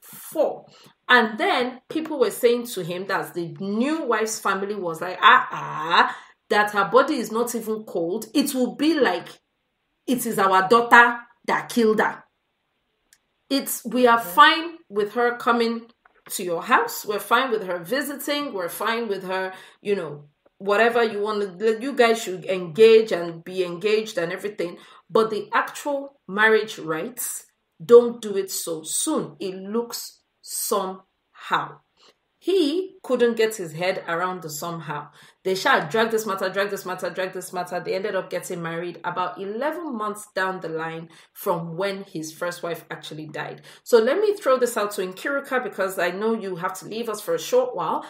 for? And then people were saying to him that the new wife's family was like, that her body is not even cold. It will be like it is our daughter that killed her. We are fine with her coming to your house. We're fine with her visiting. We're fine with her, whatever you want to, you guys should engage and be engaged and everything. But the actual marriage rites, don't do it so soon. It looks somehow. he couldn't get his head around the somehow. They shall drag this matter. They ended up getting married about 11 months down the line from when his first wife actually died. So let me throw this out to Nkirika, because I know you have to leave us for a short while.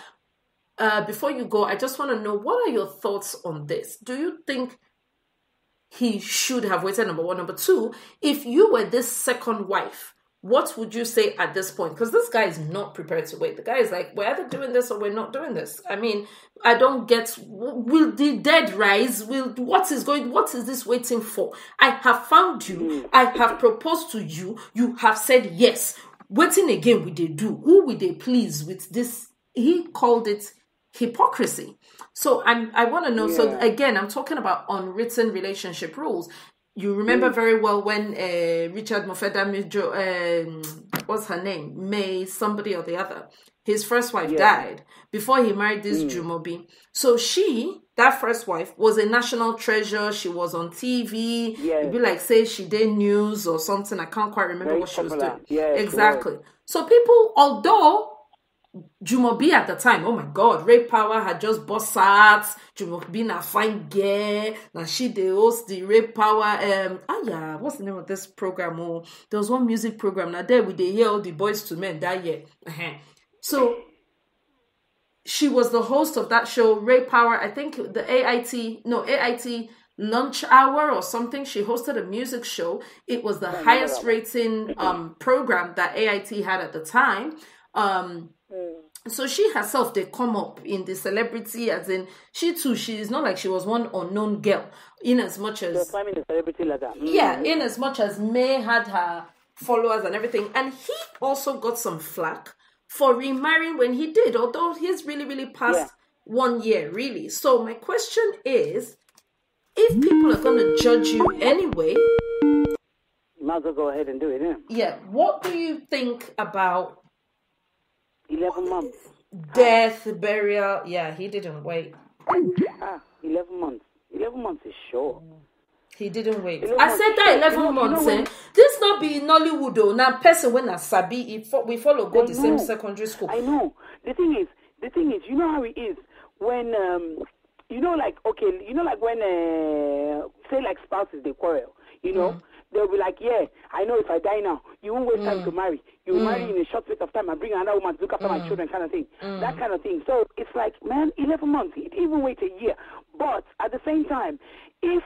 Before you go, I just want to know, what are your thoughts on this? Do you think he should have waited, number one? Number two, if you were this second wife, what would you say at this point? Because this guy is not prepared to wait. The guy is like, we're either doing this or we're not doing this. I mean, I don't get, will the dead rise? What is this waiting for? I have found you. I have proposed to you. You have said yes. Waiting again, will they do? Who will they please with this? He called it hypocrisy. So I want to know. Yeah. So again, I'm talking about unwritten relationship rules. You remember very well when Richard Mofeda, what's her name? May somebody or the other. His first wife died before he married this Jumobi. So that first wife, was a national treasure. She was on TV. It'd be like, say she did news or something. I can't quite remember what she was doing. Exactly. Right. So people, although Jumobi at the time, oh my God, Ray Power had just bust out. Jumobi na fine girl. Now she the host the Ray Power. What's the name of this program? Oh, there was one music program. Now there we they hear all the boys to men that year. So she was the host of that show, Ray Power. I think the AIT lunch hour or something. She hosted a music show. It was the highest rating program that AIT had at the time. So she herself, they come up in the celebrity, as in she's not like she was one unknown girl, in as much as climbing the celebrity ladder. In as much as May had her followers and everything. And he also got some flack for remarrying when he did, although he's really past 1 year, really. So my question is, if people are going to judge you anyway, you might as well go ahead and do it, yeah. What do you think about 11 months. Death, burial. Yeah, he didn't wait. 11 months. 11 months is short. He didn't wait. I said that 11 months. This not be Nollywood though. Now person when I sabi, we follow go the same secondary school. I know. The thing is, you know how it is when when say like spouses they quarrel, they'll be like, yeah, I know if I die now, you won't waste time to marry. You will marry in a short space of time and bring another woman to look after my children, kind of thing. That kind of thing. So it's like, man, 11 months. He didn't even wait a year. But at the same time, if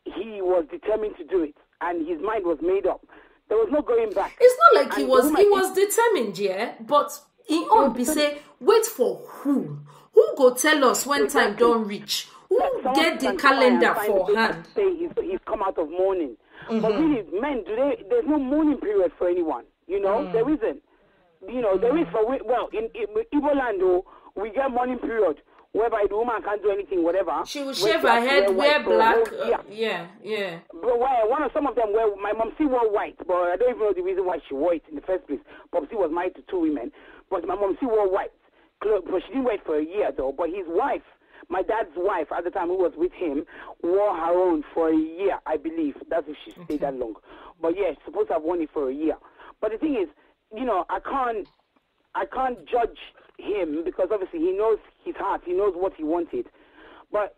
he was determined to do it and his mind was made up, there was no going back. It's not like he was determined, yeah, but he on be say, wait for who? Who go tell us when time don't reach? Who get the calendar for hand? Say he's come out of mourning. But really, men, there's no mourning period for anyone. There isn't. There is in Igbo land, we get mourning period whereby the woman can't do anything, whatever. She will shave her head, wear black. Yeah. But some of them my mom wore white, but I don't even know the reason why she wore it in the first place. Popsy was married to 2 women, but my mom wore white. But she didn't wait for a year though. But his wife, my dad's wife at the time who was with him, wore her own for a year, I believe. That's if she stayed that long. But yeah, she's supposed to have worn it for a year. But the thing is, I can't judge him because obviously he knows his heart. He knows what he wanted. But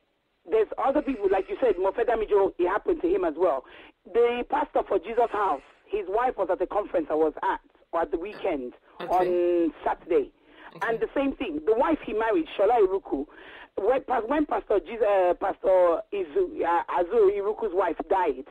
there's other people, like you said, Mofeda Mijo, it happened to him as well. The pastor for Jesus House, his wife was at a conference I was at the weekend on Saturday. Okay. And the same thing, the wife he married, Shola Iruku, when Pastor Azur Iruku's wife died,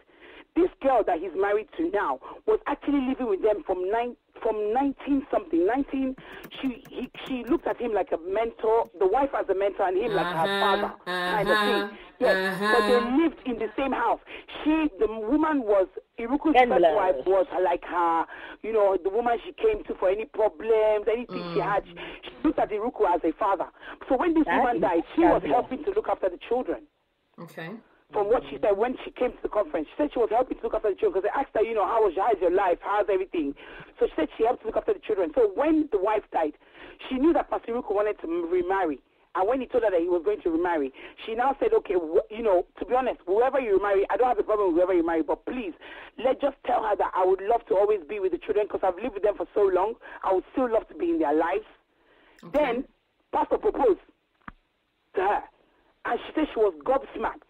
this girl that he's married to now was actually living with them from 19 something. She looked at him like a mentor, the wife as a mentor and him like her father kind of thing. Yes, but they lived in the same house. The woman was Iruku's first wife was like her, the woman she came to for any problems, anything she had. She looked at Iruku as a father. So when this woman died, she was helping to look after the children. Okay. From what she said when she came to the conference, she said she was helping to look after the children because they asked her, how's your life, how's everything. So she said she helped to look after the children. So when the wife died, she knew that Pastor Iruku wanted to remarry. And when he told her that he was going to remarry, she now said, okay, to be honest, whoever you remarry, I don't have a problem with whoever you marry, but please, let's just tell her that I would love to always be with the children because I've lived with them for so long. I would still love to be in their lives. Then pastor proposed to her, and she said she was gobsmacked.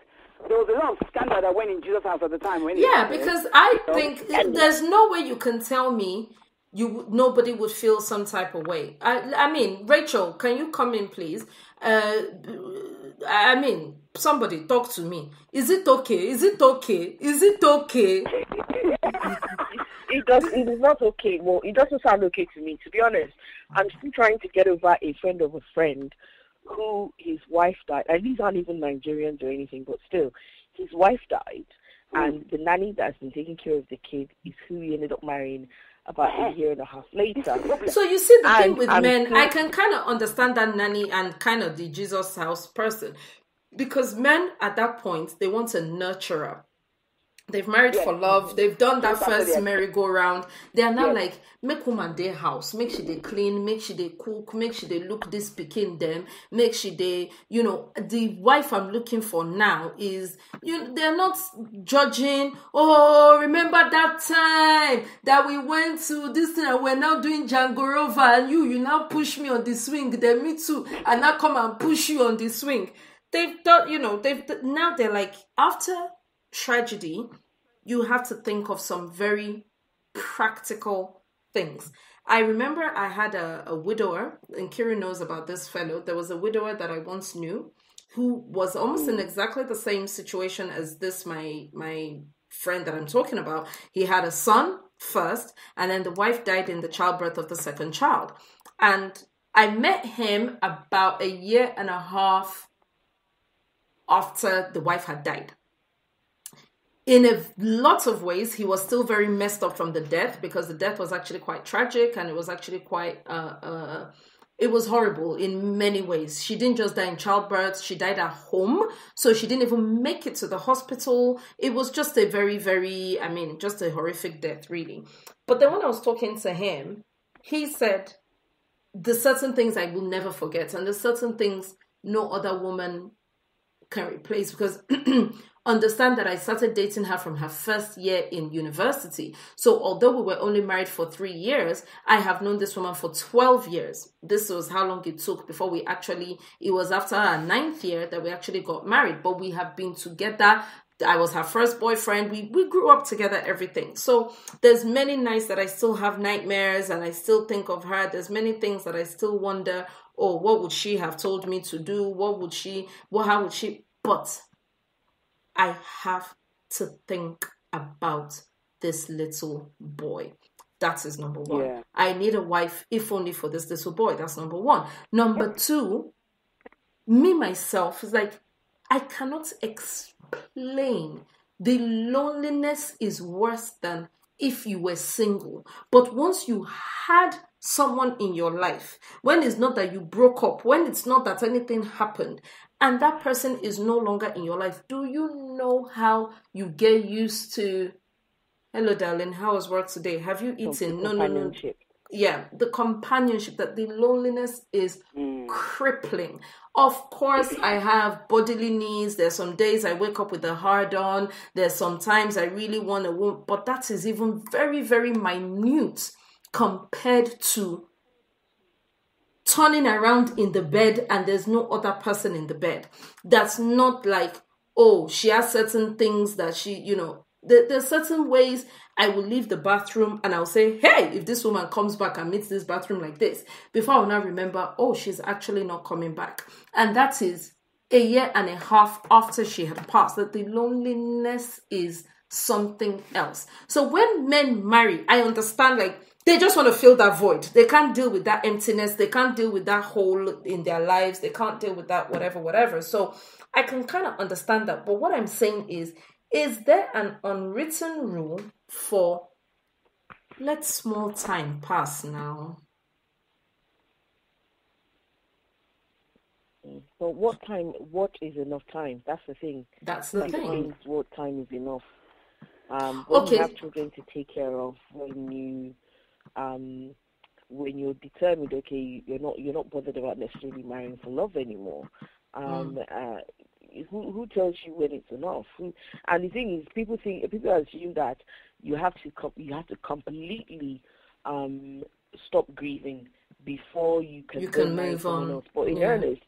There was a lot of scandal that went in Jesus' house at the time. Because I think there's no way you can tell me nobody would feel some type of way. I mean, Rachel, can you come in, please? I mean, somebody talk to me. Is it okay? Is it okay? Is it okay? It is not okay. Well, it doesn't sound okay to me, to be honest. I'm still trying to get over a friend of a friend who his wife died. And these aren't even Nigerians or anything, but still, his wife died. And the nanny that's been taking care of the kid is who he ended up marrying about a year and a half later. So you see the thing with men, I can kind of understand that nanny and kind of the Jesus house person. Because men at that point, they want a nurturer. They've married for love. They've done that first merry-go-round. They are now like, make woman their house. Make sure they clean. Make sure they cook. Make sure they look this picking them. Make sure they, the wife I'm looking for now is, they're not judging. Oh, remember that time that we went to this thing and we're now doing Django and you now push me on the swing. Then me too. And I come and push you on the swing. They've done, now they're like, after tragedy, you have to think of some very practical things. I remember I had a widower, and Kiri knows about this fellow. There was a widower that I once knew who was almost in exactly the same situation as this, my friend that I'm talking about. He had a son first, and then the wife died in the childbirth of the second child. And I met him about a year and a half after the wife had died. In a lot of ways, he was still very messed up from the death, because the death was actually quite tragic, and it was actually quite, it was horrible in many ways. She didn't just die in childbirth, she died at home, so she didn't even make it to the hospital. It was just a very, very, just a horrific death, really. But then when I was talking to him, he said, there's certain things I will never forget, and there's certain things no other woman can replace, because understand that I started dating her from her first year in university. So although we were only married for 3 years, I have known this woman for 12 years. This was how long it took before it was after our 9th year that we actually got married, but we have been together. I was her first boyfriend. We grew up together, everything. So there's many nights that I still have nightmares and I still think of her. There's many things that I still wonder, oh, what would she have told me to do? How would she? But I have to think about this little boy. That is number one. Yeah. I need a wife, if only for this little boy. That's number one. Number two, me, myself, is like, I cannot explain. The loneliness is worse than if you were single. But once you had someone in your life, when it's not that you broke up, when it's not that anything happened, and that person is no longer in your life, do you know how you get used to, hello, darling, how was work today? Have you eaten? No. Yeah, the companionship, that the loneliness is crippling. Of course, I have bodily needs. There's some days I wake up with a hard on. There's sometimes I really want a woman, but that is even very, very minute compared to turning around in the bed and there's no other person in the bed. That's not like, oh, she has certain things that she, there's certain ways I will leave the bathroom and I'll say, hey, if this woman comes back and meets this bathroom like this, before I will now remember, oh, she's actually not coming back. And that is a year and a half after she had passed, that the loneliness is something else. So when men marry, I understand, like, they just want to fill that void. They can't deal with that emptiness. They can't deal with that hole in their lives. They can't deal with that whatever. So I can kind of understand that. But what I'm saying is there an unwritten rule for let small time pass now? But what is enough time? That's the thing. That's the thing. What time is enough? When you have children to take care of, when you're determined, okay, you're not bothered about necessarily marrying for love anymore. Who tells you when it's enough? And the thing is, people assume that you have to completely stop grieving before you can move someone on. else. But in earnest,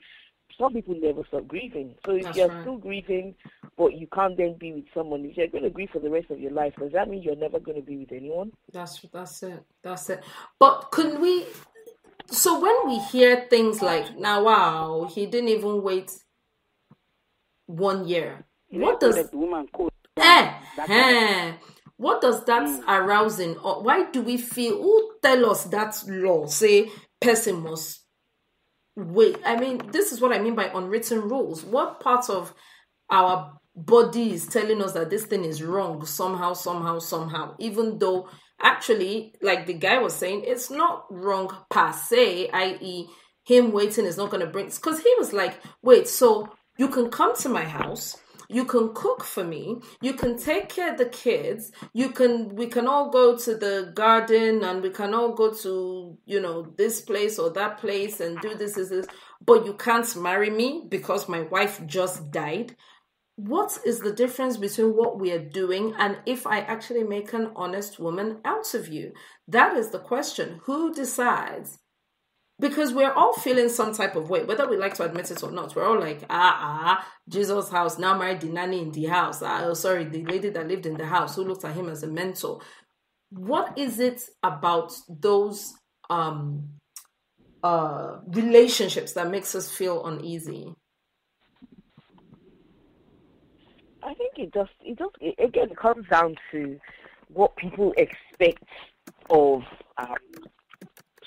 some people never stop grieving. So if you're still grieving, but you can't then be with someone, if you're going to grieve for the rest of your life, does that mean you're never going to be with anyone? That's it. But couldn't we? So when we hear things like, "Now, wow, he didn't even wait 1 year," what does the woman code? What does that arousing? Or why do we feel? Who tell us that law say person must wait? I mean, this is what I mean by unwritten rules. What part of our body is telling us that this thing is wrong somehow, even though actually, like the guy was saying, it's not wrong per se, i.e. him waiting is not going to bring, because he was like, wait, so you can come to my house, you can cook for me, you can take care of the kids, we can all go to the garden and we can all go to, this place or that place and do this, but you can't marry me because my wife just died. What is the difference between what we are doing and if I actually make an honest woman out of you? That is the question. Who decides? Because we're all feeling some type of way, whether we like to admit it or not. We're all like, Jesus' house, now married the nanny in the house. The lady that lived in the house who looked at him as a mentor. What is it about those relationships that makes us feel uneasy? I think it comes down to what people expect of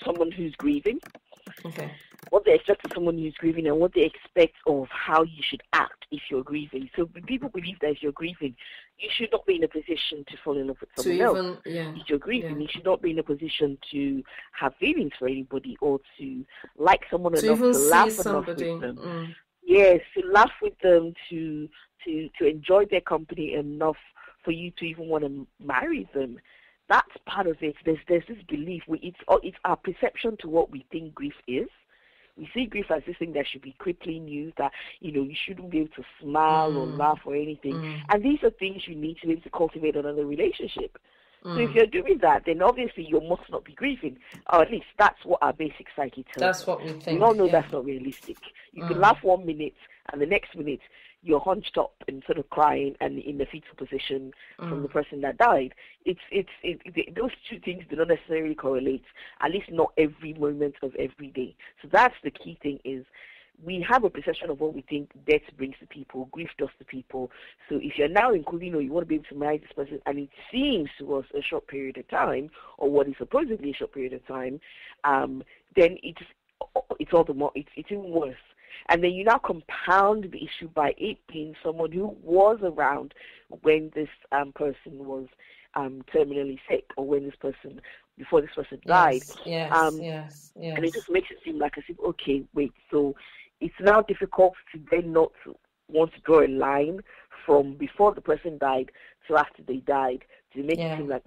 someone who's grieving. Okay. What they expect of someone who's grieving and what they expect of how you should act if you're grieving. So people believe that if you're grieving, you should not be in a position to fall in love with someone else. If you're grieving, you should not be in a position to have feelings for anybody or to like someone enough to laugh enough with them. Yes, to laugh with them, to enjoy their company enough for you to even want to marry them. That's part of it. There's this belief. It's our perception to what we think grief is. We see grief as this thing that should be crippling you, that you shouldn't be able to smile or laugh or anything. And these are things you need to be able to cultivate another relationship. So if you're doing that, then obviously you must not be grieving. Or at least that's what our basic psyche tells us. That's what we think. We all know that's not realistic. You can laugh 1 minute and the next minute you're hunched up and sort of crying and in the fetal position from the person that died. Those two things do not necessarily correlate, at least not every moment of every day. So that's the key thing, is we have a perception of what we think death brings to people, grief does to people. So if you're now including, you want to be able to marry this person, and it seems to us a short period of time, or what is supposedly a short period of time, then it's all the more, it's even worse. And then you now compound the issue by it being someone who was around when this person was terminally sick, or before this person died. Yes. And it just makes it seem like, okay, wait, so it's now difficult to then not want to draw a line from before the person died to after they died, to make it seem like,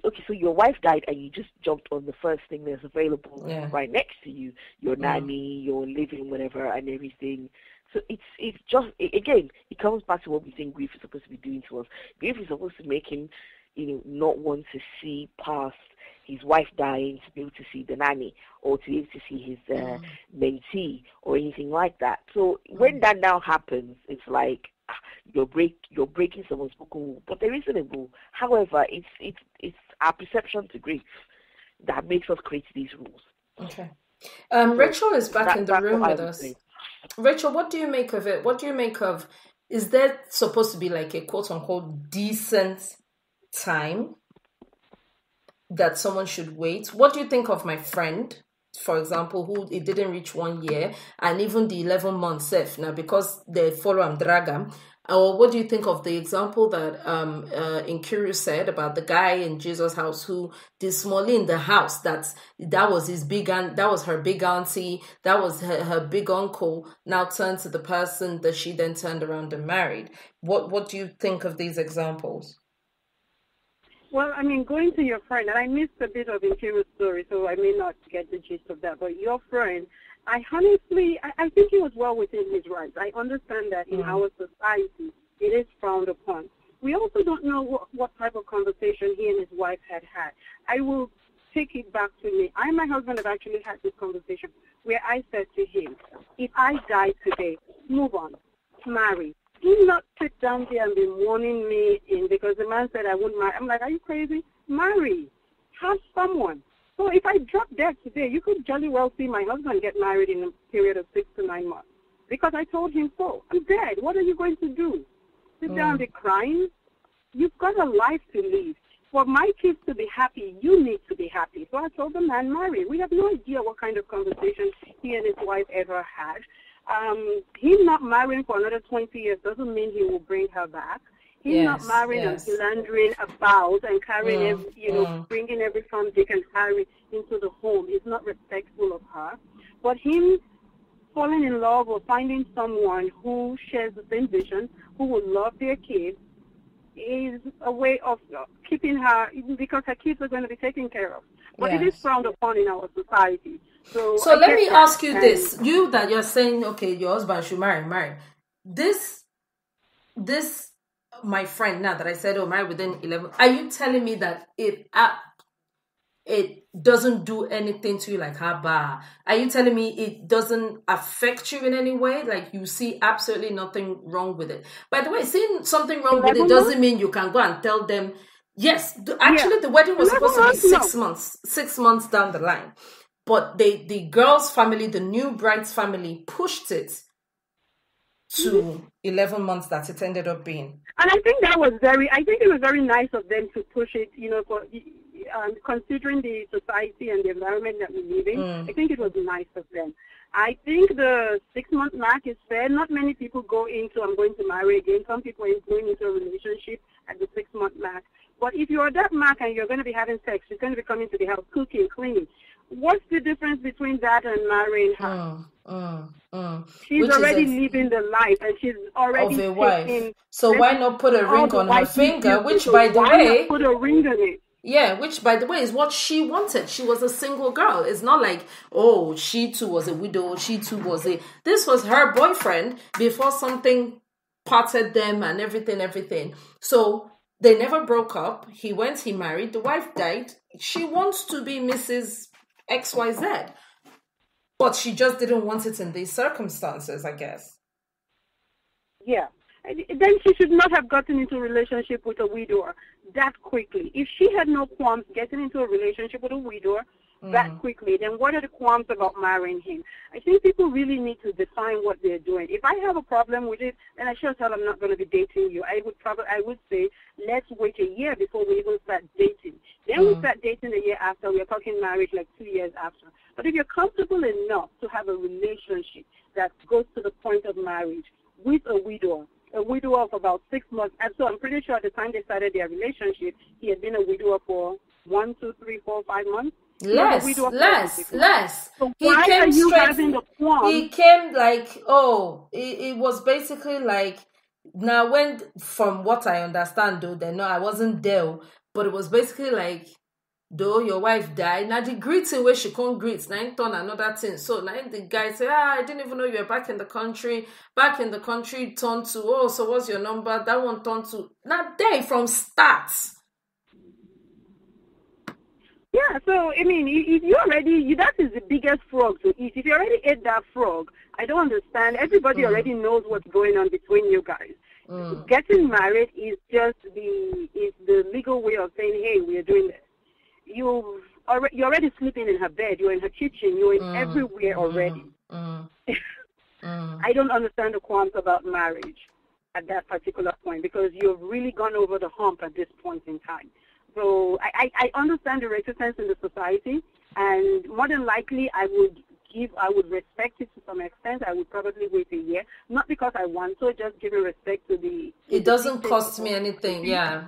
okay, so your wife died and you just jumped on the first thing that's available right next to you, your nanny, your living, whatever, and everything. So it's just, again, it comes back to what we think grief is supposed to be doing to us. Grief is supposed to make him, not want to see past his wife dying to be able to see the nanny, or to be able to see his mentee, or anything like that. So when that now happens, it's like, you're breaking someone's rule, but there isn't a rule. However, it's our perception to grief that makes us create these rules. Okay. Rachel is back in the room with us. Rachel, what do you make of it? What do you make of, is there supposed to be like a quote unquote decent time that someone should wait? What do you think of my friend, for example, who it didn't reach 1 year, and even the 11 months safe now because they follow Dragam? Or what do you think of the example that Inkiru said about the guy in Jesus' house who did smally in the house? That was his that was her big auntie, that was her big uncle. Now turned to the person that she then turned around and married. What do you think of these examples? Well, I mean, going to your friend, and I missed a bit of Inkiru's story, so I may not get the gist of that, but your friend, I think he was well within his rights. I understand that in our society, it is frowned upon. We also don't know what type of conversation he and his wife had. I will take it back to me. I and my husband have actually had this conversation where I said to him, if I die today, move on, marry. Do not sit down there and be warning me in because the man said I wouldn't marry. I'm like, are you crazy? Marry. Have someone. So if I drop dead today, you could jolly well see my husband get married in a period of 6 to 9 months. Because I told him so. I'm dead. What are you going to do? Sit down and be crying? You've got a life to live. For my kids to be happy, you need to be happy. So I told the man, marry. We have no idea what kind of conversation he and his wife ever had. Him not marrying for another 20 years doesn't mean he will bring her back. He's not marrying and philandering about and carrying, bringing every Tom, Dick, and Harry into the home. He's not respectful of her. But him falling in love or finding someone who shares the same vision, who will love their kids, is a way of keeping her, because her kids are going to be taken care of. But it is frowned upon in our society. So let me ask you this. You that you're saying, okay, your husband should marry. This my friend, now that I said, oh, marry within 11, are you telling me that it doesn't do anything to you, like haba? Are you telling me it doesn't affect you in any way? Like you see absolutely nothing wrong with it? By the way, seeing something wrong with it doesn't mean you can go and tell them, yes, actually the wedding was supposed to be 6 months down the line. But the girl's family, the new bride's family, pushed it to 11 months that it ended up being. And I think it was very nice of them to push it, for considering the society and the environment that we live in. I think it was nice of them. I think the 6-month mark is fair. Not many people go into, I'm going to marry again. Some people are going into a relationship at the 6-month mark. But if you're that mark and you're going to be having sex, you're going to be coming to the house, cooking, cleaning. What's the difference between that and marrying her? She's already living the life, and she's already of a wife. So why not put a ring on her finger? Which, by the way, put a ring on it. Yeah, which, by the way, is what she wanted. She was a single girl. It's not like, oh, she too was a widow. She too was This was her boyfriend before something parted them and everything. So they never broke up. He married. The wife died. She wants to be Mrs. XYZ. But she just didn't want it in these circumstances, I guess. Yeah. Then she should not have gotten into a relationship with a widower that quickly. If she had no qualms getting into a relationship with a widower that quickly, then what are the qualms about marrying him? I think people really need to define what they're doing. If I have a problem with it, then I should tell I'm not going to be dating you. I would say, let's wait a year before we even start dating. Then we start dating a year after. We're talking marriage like 2 years after. But if you're comfortable enough to have a relationship that goes to the point of marriage with a widower of about 6 months. And so I'm pretty sure at the time they started their relationship, he had been a widower for 1, 2, 3, 4, 5 months. Less. So why are you having the qualm? He came like, it was basically like, now when, from what I understand though, I wasn't there, but it was basically like, though your wife died, now the greeting where she can't greet, now turn another thing. So now the guy say, I didn't even know you were back in the country. Back in the country, turn to, so what's your number? That one turned to, not there from start. Yeah, so, I mean, if you already, that is the biggest frog to eat. If you already ate that frog, I don't understand. Everybody already knows what's going on between you guys. Getting married is just the legal way of saying, hey, we are doing this. You're already sleeping in her bed. You're in her kitchen. You're in everywhere already. I don't understand the qualms about marriage at that particular point because you've really gone over the hump at this point in time. So I understand the resistance in the society, and more than likely I would respect it to some extent. I would probably wait a year, not because I want to, just giving respect to the... It doesn't cost me anything. Yeah.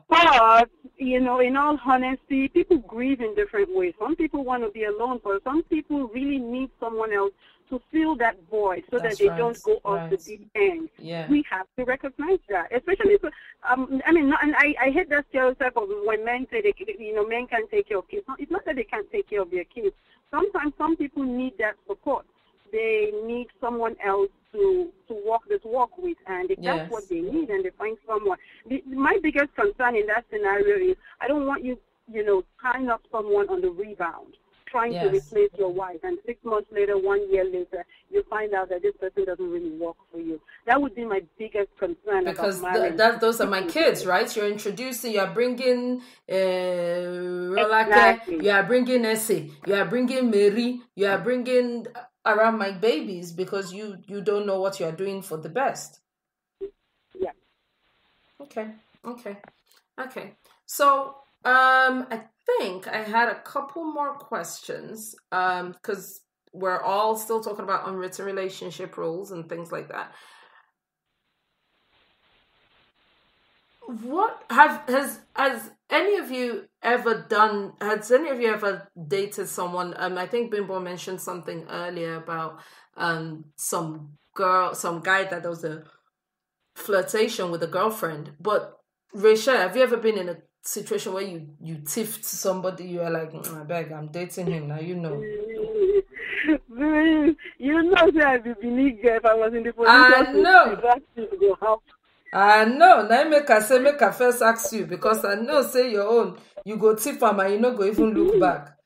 But, in all honesty, people grieve in different ways. Some people want to be alone, but some people really need someone else to fill that void so that they don't go off the deep end. Yeah. We have to recognize that, especially, I hate that stereotype of when men say, men can't take care of kids. It's not that they can't take care of their kids. Sometimes some people need that support. They need someone else to walk this walk with, and if that's what they need, and they find someone. My biggest concern in that scenario is I don't want you tying up someone on the rebound, trying to Yes. replace your wife, and 6 months later, 1 year later, you find out that this person doesn't really work for you. That would be my biggest concern about Because marriage. those are my kids, right? You're introducing, you are bringing Rolake, Exactly. you are bringing Essie, you are bringing Mary, you are bringing around my babies because you don't know what you are doing for the best. Yeah. Okay, okay, okay. So I think I had a couple more questions because we're all still talking about unwritten relationship rules and things like that. What has any of you ever done? Has any of you ever dated someone? I think Bimbo mentioned something earlier about some guy that was a flirtation with a girlfriend. But Rachel, have you ever been in a situation where you tiffed somebody? You are like, I beg, I'm dating him now. You know. You know that I'd be believe if I was in the I position know. to that thing go happen. I know. Now make I say make I first ask you because I know say your own. You go tip am and you no go even look back.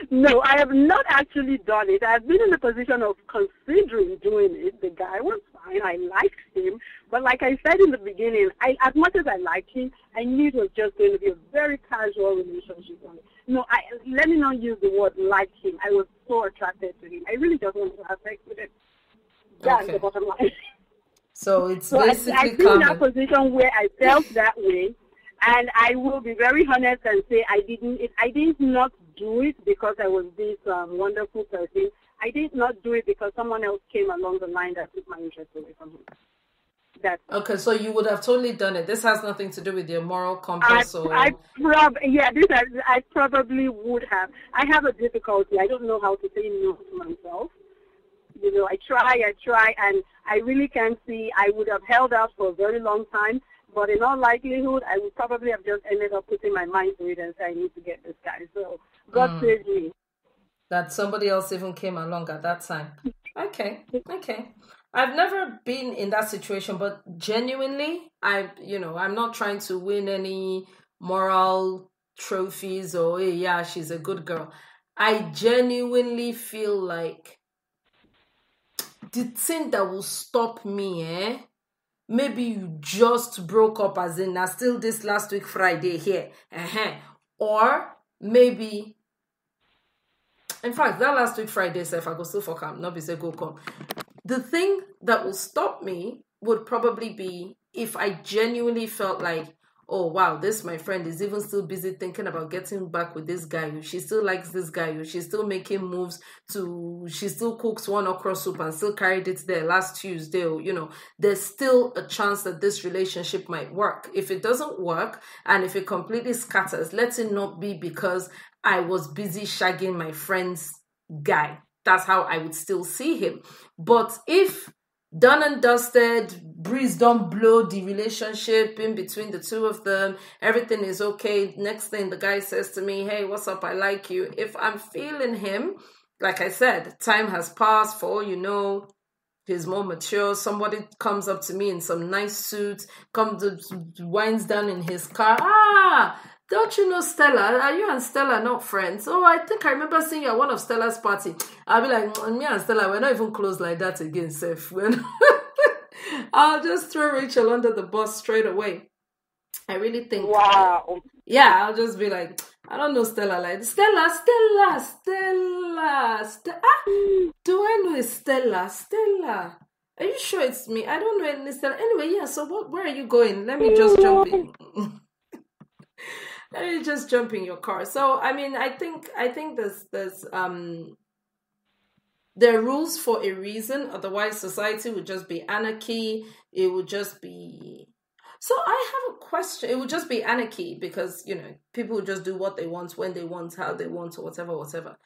No, I have not actually done it. I've been in the position of considering doing it. The guy was fine. I liked him. But like I said in the beginning, as much as I liked him, I knew it was just going to be a very casual relationship. No, let me not use the word like him. I was so attracted to him. I really just wanted to have sex with him. That's Okay. the bottom line. So it's So basically I've been in that common. position where I felt that way, and I will be very honest and say I did not do it because I was this wonderful person. I did not do it because someone else came along the line that took my interest away from him. That's Okay, so you would have totally done it. This has nothing to do with your moral compass I probably would have. I have a difficulty. I don't know how to say no to myself. I try, and I really can't see. I would have held out for a very long time, but in all likelihood, I would probably have just ended up putting my mind to it and say, I need to get this guy. So God save me. that somebody else even came along at that time. Okay. I've never been in that situation, but genuinely, I'm not trying to win any moral trophies or, hey, yeah, she's a good girl. I genuinely feel like the thing that will stop me, maybe you just broke up as in, still this last week Friday here. Or maybe, in fact, that last week Friday, if I go still for camp, not be say go come. The thing that will stop me would probably be if I genuinely felt like, oh wow, this my friend is even still busy thinking about getting back with this guy. She still likes this guy. She's still making moves she still cooks one okra soup and still carried it there last Tuesday. There's still a chance that this relationship might work. If it doesn't work and if it completely scatters, let it not be because I was busy shagging my friend's guy. That's how I would still see him. But if done and dusted, breeze don't blow the relationship in between the two of them, everything is okay. Next thing the guy says to me, hey, what's up? I like you. If I'm feeling him, like I said, time has passed. For all you know, he's more mature. Somebody comes up to me in some nice suit, winds down in his car. Don't you know Stella? Are you and Stella not friends? Oh, I think I remember seeing you at one of Stella's party. I'll be like, me and Stella, we're not even close like that again, Seth. I'll just throw Rachel under the bus straight away. I really think. Wow. I'll just be like, I don't know Stella. Like, Stella. Do I know Stella? Stella. Are you sure it's me? I don't know any Stella. Anyway, yeah, so where are you going? Let me just jump in. Let me just jump in your car. So, I mean, I think there's there are rules for a reason. Otherwise, society would just be anarchy. It would just be. So, I have a question. It would just be anarchy because people would just do what they want, when they want, how they want, or whatever.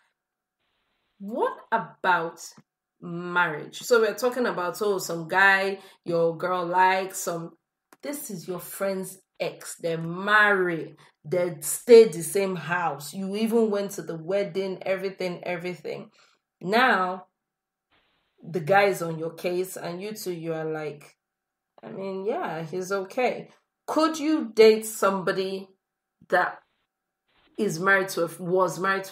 What about marriage? So we're talking about some guy your girl likes. This is your friend's ex. They're married. They stay the same house. You even went to the wedding, everything. Now, the guy is on your case and you are like, I mean, yeah, he's okay. Could you date somebody that was married to a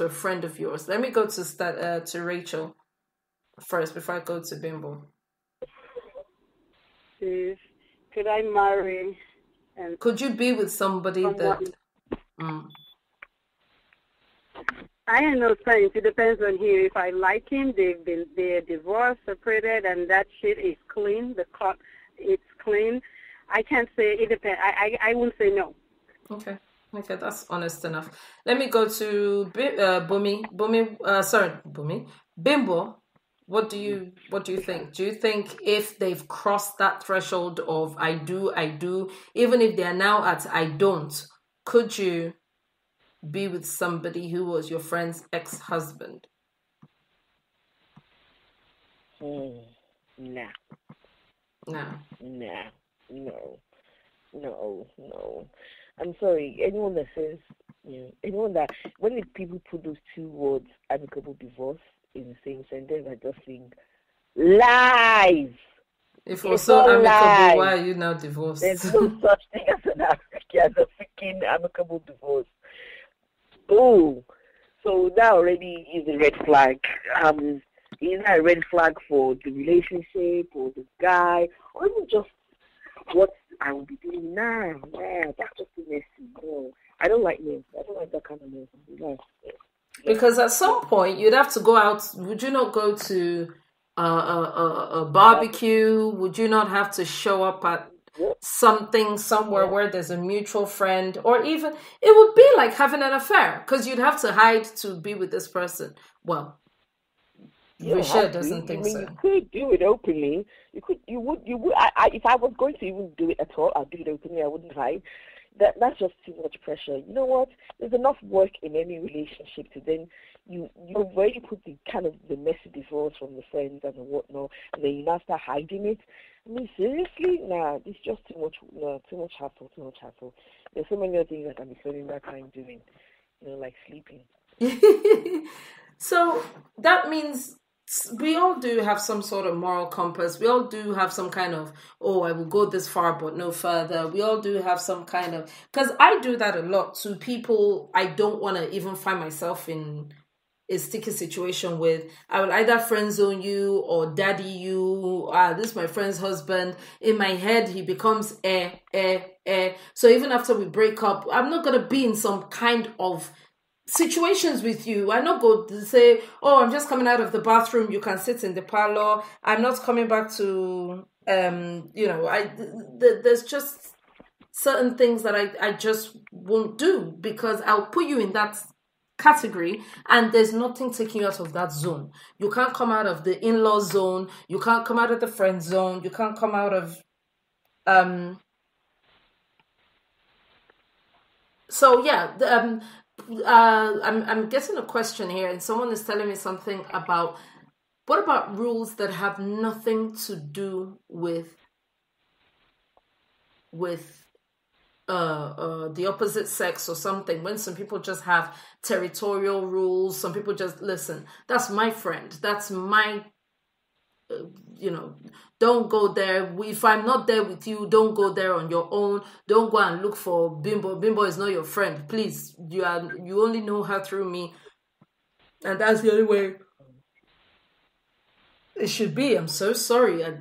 friend of yours? Let me go to Rachel first before I go to Bimbo. Is could I marry and Could you be with somebody someone? that? Mm, I am not saying it depends on him. If I like him, they're divorced, separated, and that shit is clean. The cut, it's clean. I can't say it depends. I won't say no. okay, okay, that's honest enough. Let me go to Bumi. Bimbo. What do you think? Do you think if they've crossed that threshold of I do, even if they are now at I don't, could you be with somebody who was your friend's ex-husband? Nah, No. nah, no. I'm sorry. Anyone that says, anyone that when the people put those two words, amicable divorce, in the same sentence, I just think lies. If it was It's so all amicable, lies. why are you now divorced? There's no such thing as a freaking amicable divorce. Oh, so that already is a red flag. Is that a red flag for the relationship or the guy, or even just what I will be doing now? Yeah, that's just a messy. No, I don't like names. I don't like that kind of mess. Because at some point you'd have to go out. Would you not go to a barbecue? Would you not have to show up at something somewhere where there's a mutual friend, or even it would be like having an affair because you'd have to hide to be with this person? Well, Michelle doesn't think so. You could do it openly. You would. If I was going to even do it at all, I'd do it openly. I wouldn't hide. That's just too much pressure. You know what? There's enough work in any relationship to then you've already put the kind of the messy divorce from the friends and whatnot, and then you now start hiding it. I mean, seriously? Nah, it's just too much. No, too much hassle. There's so many other things that can be spending that time doing. Like sleeping. So that means we all do have some sort of moral compass. We all do have some kind of, I will go this far but no further. We all do have some kind of, because I do that a lot to people I don't want to even find myself in a sticky situation with. I will either friend zone you or daddy you. This is my friend's husband. In my head, he becomes So even after we break up, I'm not going to be in some kind of situations with you. I'm not going to say, I'm just coming out of the bathroom, you can sit in the parlor. I'm not coming back to there's just certain things that I just won't do, because I'll put you in that category and there's nothing taking you out of that zone. You can't come out of the in-law zone, you can't come out of the friend zone, you can't come out of I'm getting a question here, and someone is telling me something about what about rules that have nothing to do with the opposite sex or something. When some people just have territorial rules, some people just listen. That's my friend. That's my don't go there. If I'm not there with you, don't go there on your own. Don't go and look for Bimbo. Bimbo is not your friend. Please, you only know her through me, and that's the only way it should be. I'm so sorry. I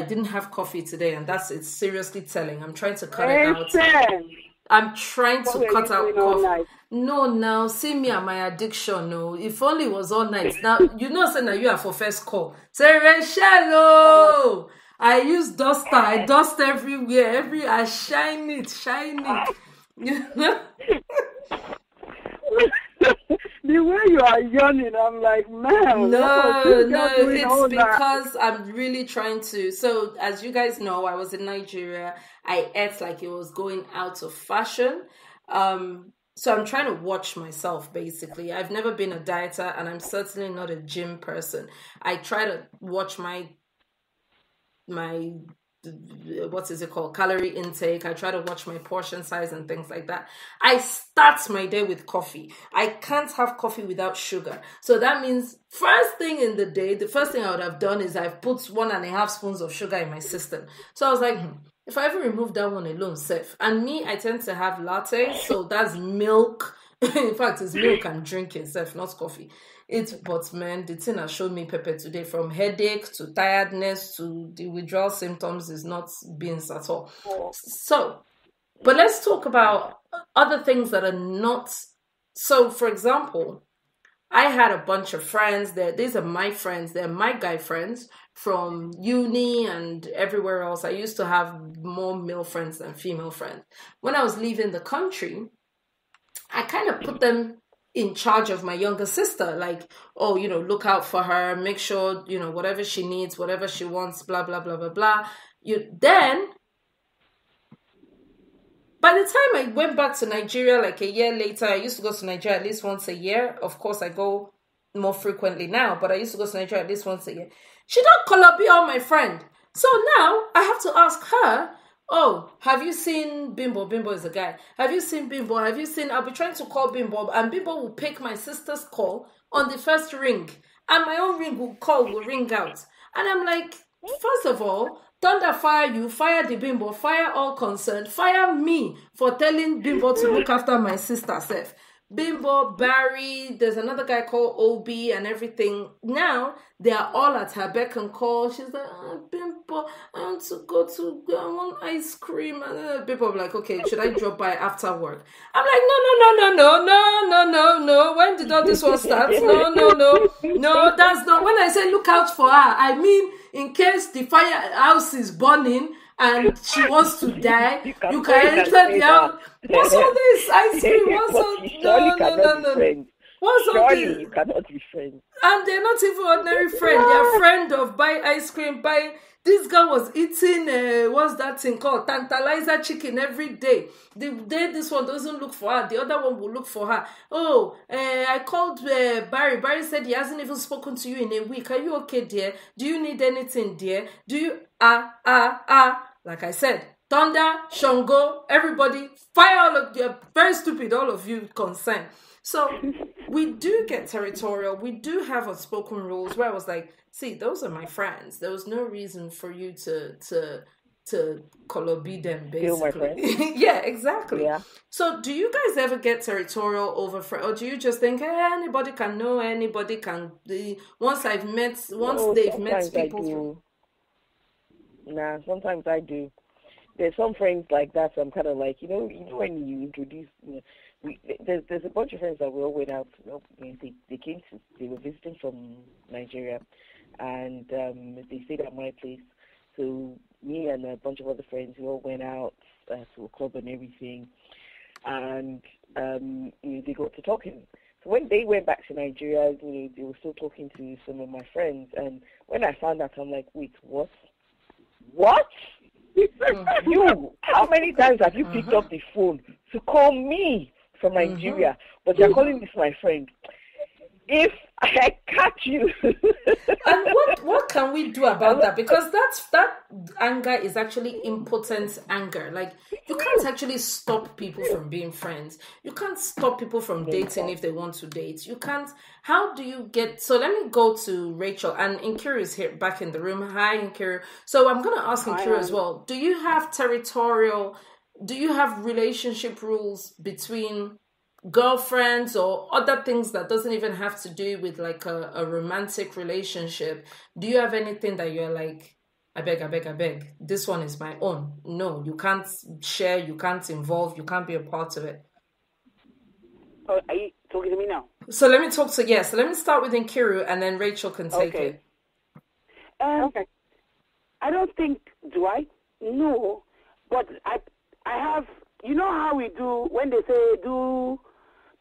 didn't have coffee today, and it's seriously telling. I'm trying to cut it out. I'm trying to cut out coffee. No, now see me and my addiction. No, if only it was all night. Now say now you are for first call. Say Rachel, I use duster. I dust everywhere. I shine it. The way you are yawning, I'm like, man. No, it's because I'm really trying to. So, as you guys know, I was in Nigeria. I ate like it was going out of fashion. So I'm trying to watch myself, basically. I've never been a dieter, and I'm certainly not a gym person. I try to watch my what is it called, calorie intake. I try to watch my portion size and things like that. I start my day with coffee. I can't have coffee without sugar. So that means first thing in the day, the first thing I would have done is I've put 1.5 spoons of sugar in my system. So I was like, if I ever remove that one alone, safe. And me, I tend to have lattes, so that's milk. In fact, it's milk and drinking, safe, not coffee. But man, the thing has showed me pepper today, from headache to tiredness to the withdrawal symptoms, is not beans at all. So, but let's talk about other things that are not. So, for example, I had a bunch of friends. These are my friends. They're my guy friends from uni and everywhere else. I used to have more male friends than female friends. When I was leaving the country, I kind of put them in charge of my younger sister. Like, oh, look out for her, make sure, whatever she needs, whatever she wants, blah, blah, blah, blah, blah. Then, by the time I went back to Nigeria, like a year later, I used to go to Nigeria at least once a year. Of course, I go more frequently now, but I used to go to Nigeria at least once a year. She don't call be on my friend. So now I have to ask her, oh, have you seen Bimbo? Bimbo is a guy. Have you seen Bimbo? I'll be trying to call Bimbo, and Bimbo will pick my sister's call on the first ring, and my own will ring out. And I'm like, first of all, thunder fire you, fire the Bimbo, fire all concerned, fire me for telling Bimbo to look after my sister self. Bimbo, Barry, there's another guy called Obi and everything. Now, they are all at her beck and call. She's like, Bimbo, I want ice cream. And Bimbo like, okay, should I drop by after work? I'm like, no. When did all this one start? No, that's not. When I say look out for her, I mean, in case the firehouse is burning and she wants to die, you can enter the house. What's all this ice cream? What's all? No. What's all this? You cannot be friends. And they're not even ordinary friends. They're friend of buy ice cream, buy. This girl was eating, what's that thing called? Tantalizer chicken every day. The day this one doesn't look for her, the other one will look for her. Oh, I called Barry. Barry said he hasn't even spoken to you in a week. Are you okay, dear? Do you need anything, dear? Do you, like I said, Thunder, Shango, everybody, fire all of you. Very stupid, all of you concerned. So we do get territorial. We do have unspoken rules where I was like, see, those are my friends. There was no reason for you to color-be them, basically. Yeah, exactly. Yeah. So do you guys ever get territorial over friends? Or do you just think, anybody can know, anybody can... Once they've met people... Nah, sometimes I do. There's some friends like that, so I'm kind of like, when you introduce... there's a bunch of friends that we all went out. They were visiting from Nigeria, and they stayed at my place. So me and a bunch of other friends, we all went out to a club and everything, and they got to talking. So when they went back to Nigeria, they were still talking to some of my friends, and when I found out, I'm like, wait, what? You? How many times have you picked up the phone to call me from Nigeria, but you're calling this my friend? If I catch you. And what can we do about that? Because that anger is actually impotent anger. Like, you can't actually stop people from being friends. You can't stop people from dating if they want to date. You can't. How do you get... So let me go to Rachel, and Nkiru is here back in the room. Hi, Nkiru. So I'm going to ask Nkiru as well. Do you have relationship rules between girlfriends or other things that doesn't even have to do with like a romantic relationship? Do you have anything that you're like, I beg, this one is my own? No, you can't share, you can't involve, you can't be a part of it. Oh, are you talking to me now? So let me start with Nkiru, and then Rachel can take it. Okay. I don't think, do I? No, but I have, you know how we do when they say do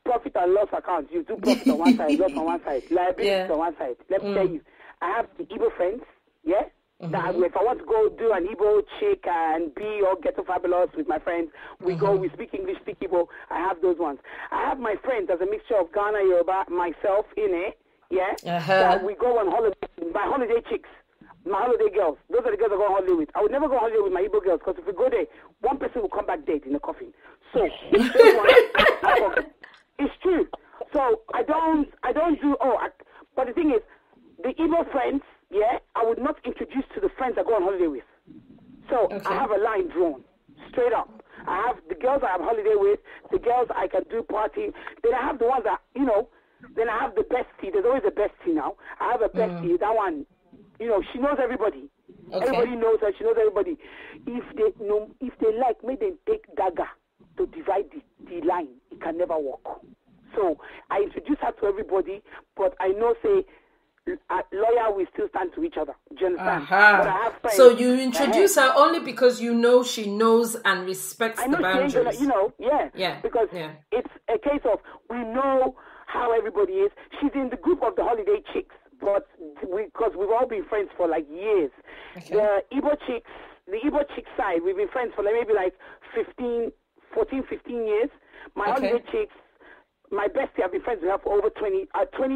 profit and loss accounts. You do profit on one side, loss on one side, liability on one side. Let me tell you, I have the Igbo friends, yeah? That if I want to go do an Igbo chick and be all ghetto fabulous with my friends, we go, we speak English, speak Igbo. I have those ones. I have my friends as a mixture of Ghana, Yoruba, myself in it, yeah? That we go on holiday, my holiday chicks. my holiday girls. Those are the girls I go on holiday with. I would never go on holiday with my Igbo girls because if we go there, one person will come back dead in a coffin. So it's true. So I don't do. But the thing is, the Igbo friends, I would not introduce to the friends I go on holiday with. So I have a line drawn straight up. I have the girls I have holiday with, the girls I can do party. Then I have the ones that Then I have the bestie. There's always a bestie now. I have a bestie. That one, she knows everybody. Okay. Everybody knows her. She knows everybody. If they like, may they take dagger to divide the line. It can never work. So I introduce her to everybody, but I know, say, lawyer will still stand to each other. Do you understand? But I have friends, so you introduce her only because you know she knows and respects the boundaries. Because it's a case of we know how everybody is. She's in the group of the holiday chicks, but because we've all been friends for like years. Okay. The Igbo chick side, we've been friends for maybe 14, 15 years. My holiday chicks, my bestie, I've been friends with her for over 20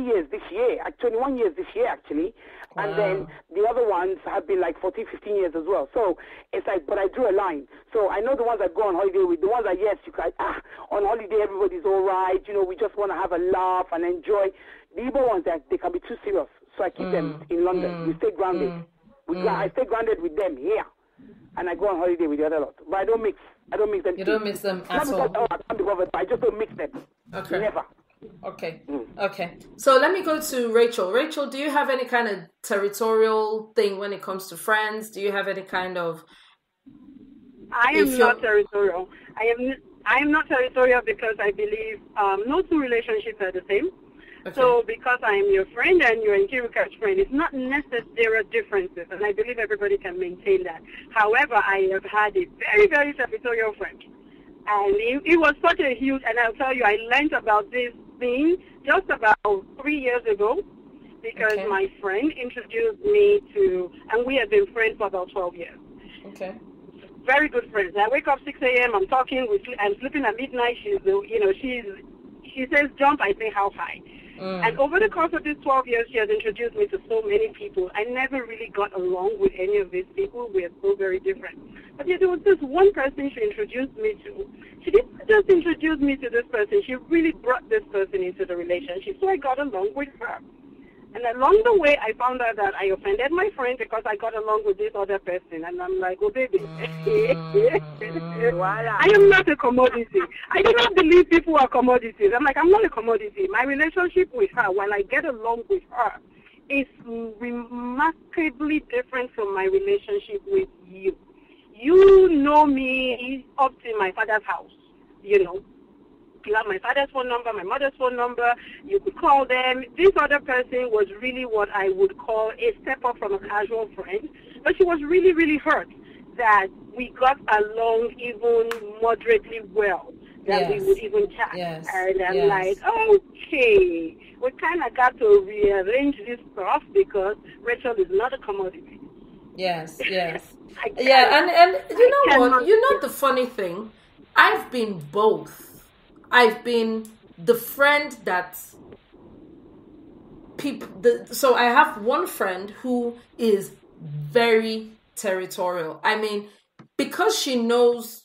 years this year, 21 years this year actually. Wow. And then the other ones have been 14, 15 years as well. So it's but I drew a line. So I know the ones I go on holiday with, the ones that, yes, you can, on holiday everybody's all right, we just want to have a laugh and enjoy. The Igbo ones, they can be too serious. So I keep them in London. We stay grounded. I stay grounded with them here. And I go on holiday with the other lot. But I don't mix them. You don't mix them at all? I can't be bothered, but I just don't mix them. Okay. Never. Okay. Okay. So let me go to Rachel. Rachel, do you have any kind of territorial thing when it comes to friends? Do you have any kind of... I am not territorial. I am not territorial because I believe no two relationships are the same. Okay. So because I am your friend and you're Nkirika's friend, it's not necessary there are differences, and I believe everybody can maintain that. However, I have had a very, very territorial friend. And it was such a huge, and I'll tell you, I learned about this thing just about 3 years ago because my friend introduced me to, and we have been friends for about 12 years. Okay. Very good friends. I wake up 6 a.m., I'm talking, I'm sleeping at midnight, she says jump, I say how high. And over the course of these 12 years, she has introduced me to so many people. I never really got along with any of these people. We are so very different. But yet there was this one person she introduced me to. She didn't just introduce me to this person. She really brought this person into the relationship. So I got along with her. And along the way, I found out that I offended my friend because I got along with this other person. And I'm like, oh, baby. I am not a commodity. I do not believe people are commodities. I'm like, I'm not a commodity. My relationship with her, while I get along with her, is remarkably different from my relationship with you. You know me up to my father's house, You have my father's phone number, my mother's phone number. You could call them. This other person was really what I would call a step up from a casual friend. But she was really, really hurt that we got along even moderately well, that we would even chat. Yes. And I'm like, okay, we kind of got to rearrange this stuff because Rachel is not a commodity. Yes, yes. And you know what? You know the funny thing? I've been both. I've been the friend that so I have one friend who is very territorial. I mean, because she knows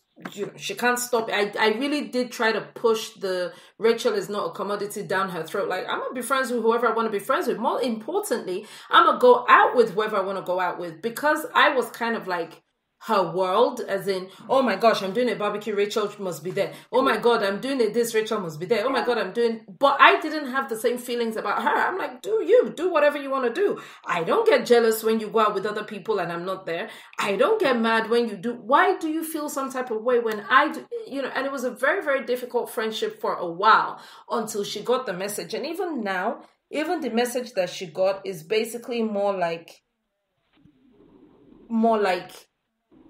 she can't stop. I really did try to push the Rachel is not a commodity down her throat. Like, I'm going to be friends with whoever I want to be friends with. More importantly, I'm going to go out with whoever I want to go out with, because I was kind of like her world, as in, oh my gosh, I'm doing a barbecue, Rachel must be there. Oh my God, I'm doing this, Rachel must be there. Oh my God, but I didn't have the same feelings about her. I'm like, do whatever you want to do. I don't get jealous when you go out with other people and I'm not there. I don't get mad when you do. Why do you feel some type of way when I do, and it was a very, very difficult friendship for a while until she got the message. And even now, even the message that she got is basically more like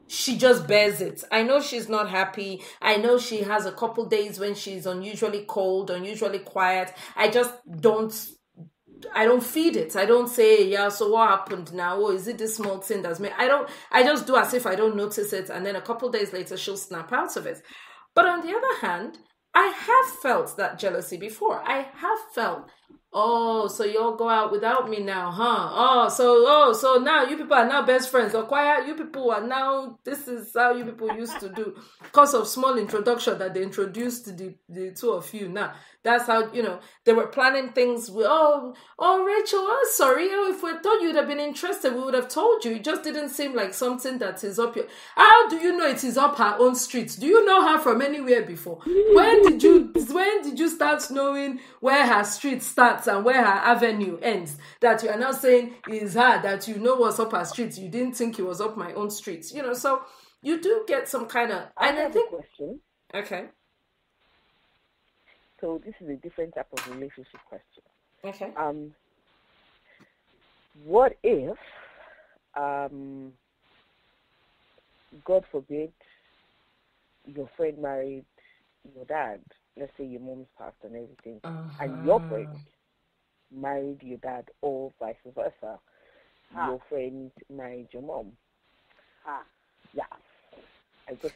she just bears it. I know she's not happy. I know she has a couple days when she's unusually cold, unusually quiet. I don't feed it. I don't say, so what happened now? Oh, is it this small thing that's me? I just do as if I don't notice it. And then a couple days later, she'll snap out of it. But on the other hand, I have felt that jealousy before. I have felt, Oh, so you all go out without me now, huh? So now you people are now best friends. Okwaya, you people are now, this is how you people used to do. Because of small introduction that they introduced the two of you. Now, that's how, they were planning things with, Rachel, sorry, if we thought you'd have been interested, we would have told you. It just didn't seem like something that is up your, how do you know it is up her own street? Do you know her from anywhere before? When did you start knowing where her street starts and where her avenue ends? That you are now saying is her, that you know what's up her street. You didn't think it was up my own street. So you do get some kind of, I have a question. Okay. So this is a different type of relationship question. Okay. What if, God forbid, your friend married your dad? Let's say your mom's passed and everything, and your friend married your dad, or vice versa. Your friend married your mom. Yeah.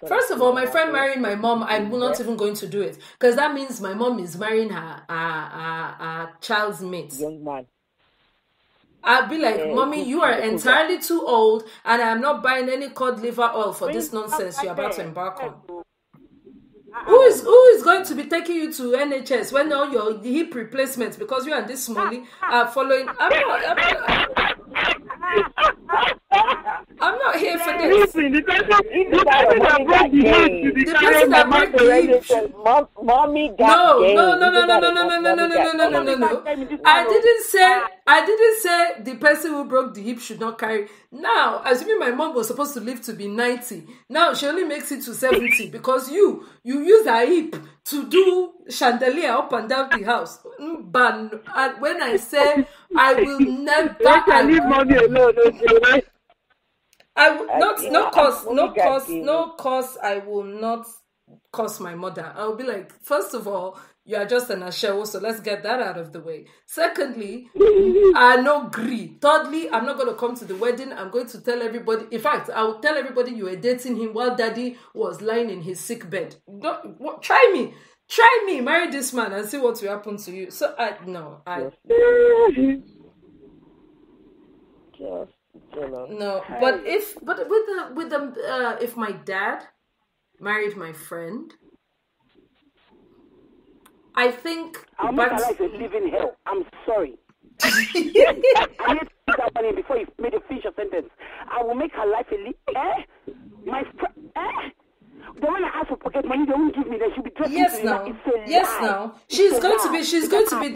First of all, my friend marrying my mom, I'm not even going to do it, because that means my mom is marrying her child's mate. Young man. I'll be like, Mommy, you are entirely too old, and I'm not buying any cod liver oil for this nonsense you're about to embark on. Who is going to be taking you to NHS when all your hip replacements, because you and this Smolly are following? I'm not here for this. The person that broke the hip. Mommy got No. I didn't say the person who broke the hip should not carry. Now, assuming my mom was supposed to live to be 90, now she only makes it to 70 because you use her hip to do chandelier up and down the house. But when I say I will never, I leave mommy alone. I will no cause. I will not curse my mother. I'll be like, first of all, you are just an ashewo, so let's get that out of the way. Secondly, I no agree. Thirdly, I'm not going to come to the wedding. I'm going to tell everybody. In fact, I will tell everybody you were dating him while daddy was lying in his sick bed. Try me, marry this man and see what will happen to you. So no. But if my dad married my friend, I think I'll make her life a living hell. I'm sorry. I need to think about it before you made a finish your sentence. I will make her life a living The one I ask for pocket money, they won't give me. They should be dressing. Yes, now. She's going to be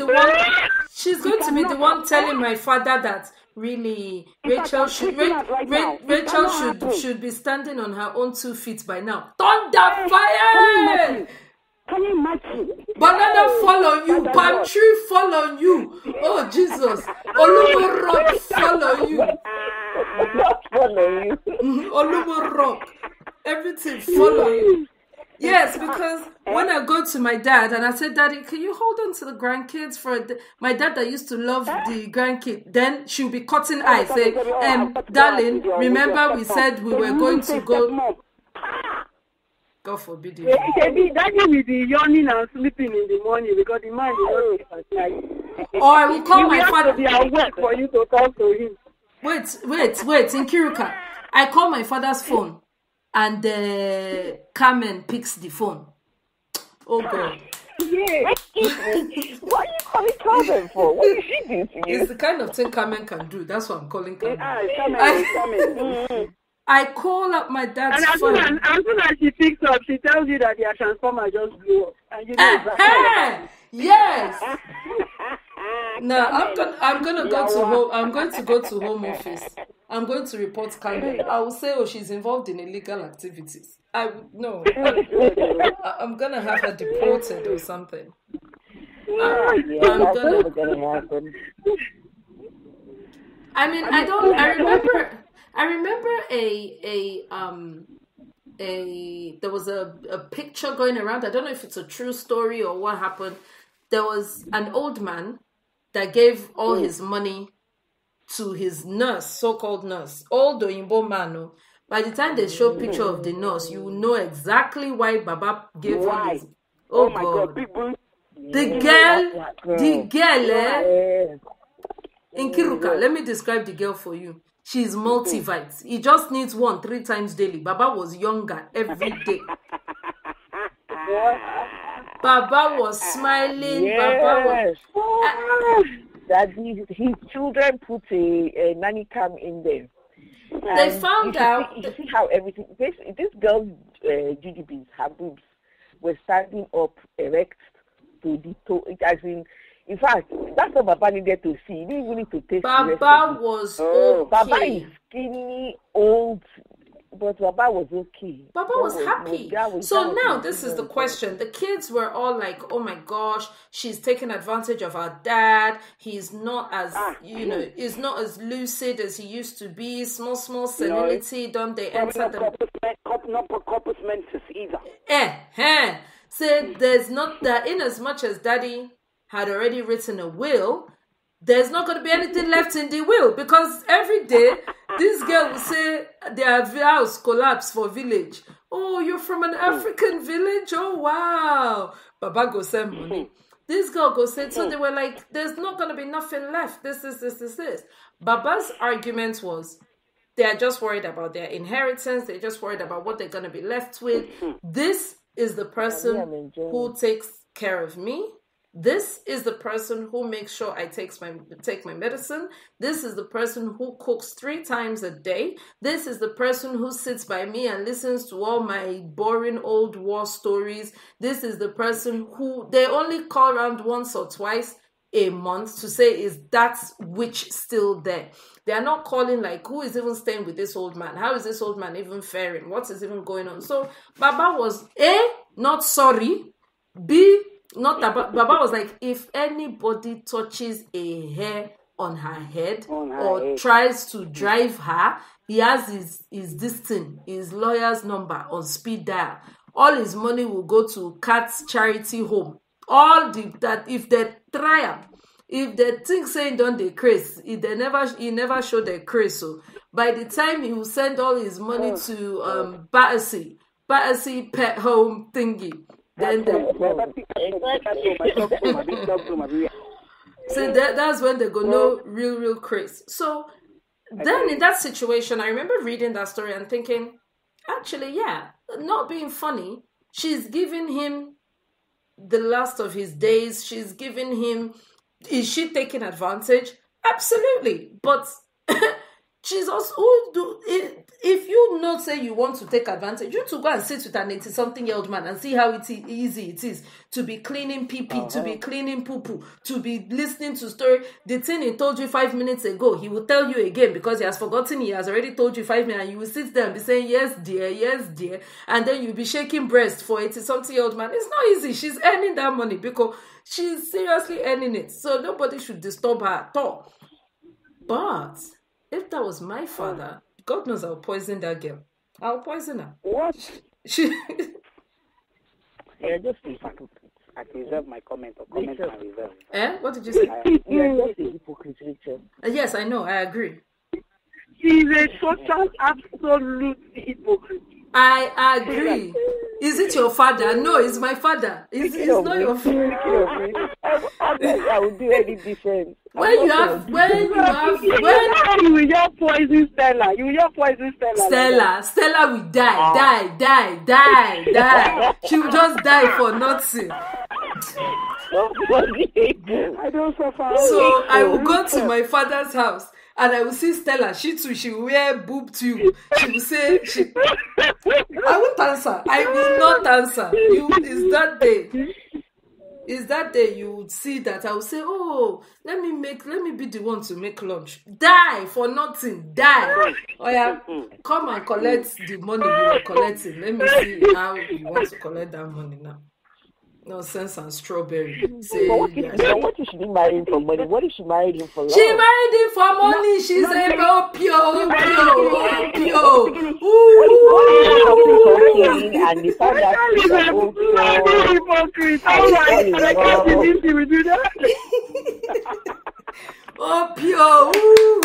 the one telling my father that really Rachel should be standing on her own 2 feet by now. Thunder fire! Can you imagine? Banana fall on you, palm tree fall on you. Oh Jesus! Olumo rock fall on you. Olumo rock. Everything fall on you. Yes, because when I go to my dad and I said, Daddy, can you hold on to the grandkids for my dad that used to love the grandkid? Then she'll be cutting eyes, say, darling, remember we said we were going to go. God forbid it. Daddy will be yawning and sleeping in the morning because the man is not at night. Or I will call my father. He will have to be awake for you to talk to him. Wait, in Kiruka. I call my father's phone and Carmen picks the phone. Oh God. Yeah. What are you calling Carmen for? What is she doing to you? It's the kind of thing Carmen can do. That's what I'm calling Carmen. Carmen. I call up my dad's phone. And as soon as she picks up, she tells you that their transformer just blew up. And you know yes. No, I'm gonna go to home. I'm going to go to home office. I'm going to report Carmen. I will say, she's involved in illegal activities. I'm gonna have her deported or something. I remember there was a picture going around. I don't know if it's a true story or what happened. There was an old man that gave all his money to his nurse, so-called nurse, old Oyinbo man. By the time they show picture of the nurse, you will know exactly why Baba gave him his. Oh my God, big boy. The girl, in Kiruka, let me describe the girl for you. She's multivite. He just needs 3 times daily. Baba was younger every day. Baba was smiling. Yes. Baba was... That his children put a nanny cam in there. They found out. You see how everything. This girl's GDBs, her boobs, were standing up erect to the toe. As in fact, that's what Baba needed to see. He didn't even need to taste. Baba was okay. Baba is skinny, old, but Baba was okay. Baba was happy. So now this is the question. The kids were all like, oh my gosh, she's taking advantage of our dad. He's not as, he's not as lucid as he used to be. Small senility. Don't they enter the... Not corpus mentis either. So there's not that, in as much as daddy had already written a will, there's not going to be anything left in the will, because every day this girl will say their house collapsed for village. Oh, you're from an African village? Oh, wow. Baba go send money. This girl go say, so they were like, there's not going to be nothing left. This. Baba's argument was, they're just worried about their inheritance. They're just worried about what they're going to be left with. This is the person who takes care of me. This is the person who makes sure I take my medicine. This is the person who cooks 3 times a day. This is the person who sits by me and listens to all my boring old war stories. This is the person who they only call around once or twice a month to say, is that witch still there? They are not calling like, who is even staying with this old man? How is this old man even faring? What is even going on? So Baba was A, not sorry. B, not about. Baba was like, if anybody touches a hair on her head or tries to drive her, he has his lawyer's number on speed dial. All his money will go to Cat's charity home. If they try, if they think saying don't they craze, he never show their craze. So by the time he will send all his money to Battersea pet home thingy, then so that's when they go no real craze. So then in that situation, I remember reading that story and thinking, actually, yeah, not being funny, she's giving him the last of his days. She's giving him, is she taking advantage? Absolutely. But she's also, if you not say you want to take advantage, you to go and sit with an 80-something-year-old man and see how easy it is to be cleaning pee-pee, to be cleaning poo-poo, to be listening to story. The thing he told you 5 minutes ago, he will tell you again because he has forgotten. He has already told you 5 minutes, and you will sit there and be saying, yes, dear, and then you'll be shaking breast for 80-something-year-old man. It's not easy. She's earning that money because she's seriously earning it. So nobody should disturb her at all. But if that was my father, God knows I'll poison that girl. I'll poison her. What? Yeah, just I reserve my comment or comment and reserve. What did you say? You're just a hypocrite, Rachel. Yes, I know. I agree. She's a total, absolute hypocrite. I agree. Is it your father? No, it's my father. It's not your father. I would do any different. When you will just poison Stella. You will just poison Stella. Stella will die. She will just die for nothing. I don't suffer. So I will go to my father's house and I will see Stella. She too, she will wear boob tube. She will say, I won't answer. I will not answer. Is that day you would see that I will say, oh, let me be the one to make lunch. Die for nothing. Die. Oh yeah, come and collect the money you are collecting. Let me see how you want to collect that money now. Nonsense and strawberry. What if she didn't marry him for money? What if she married him for love? She married him for money. She's a opio. And the fact that she's a hypocrite. I can't believe she will do that. Opio,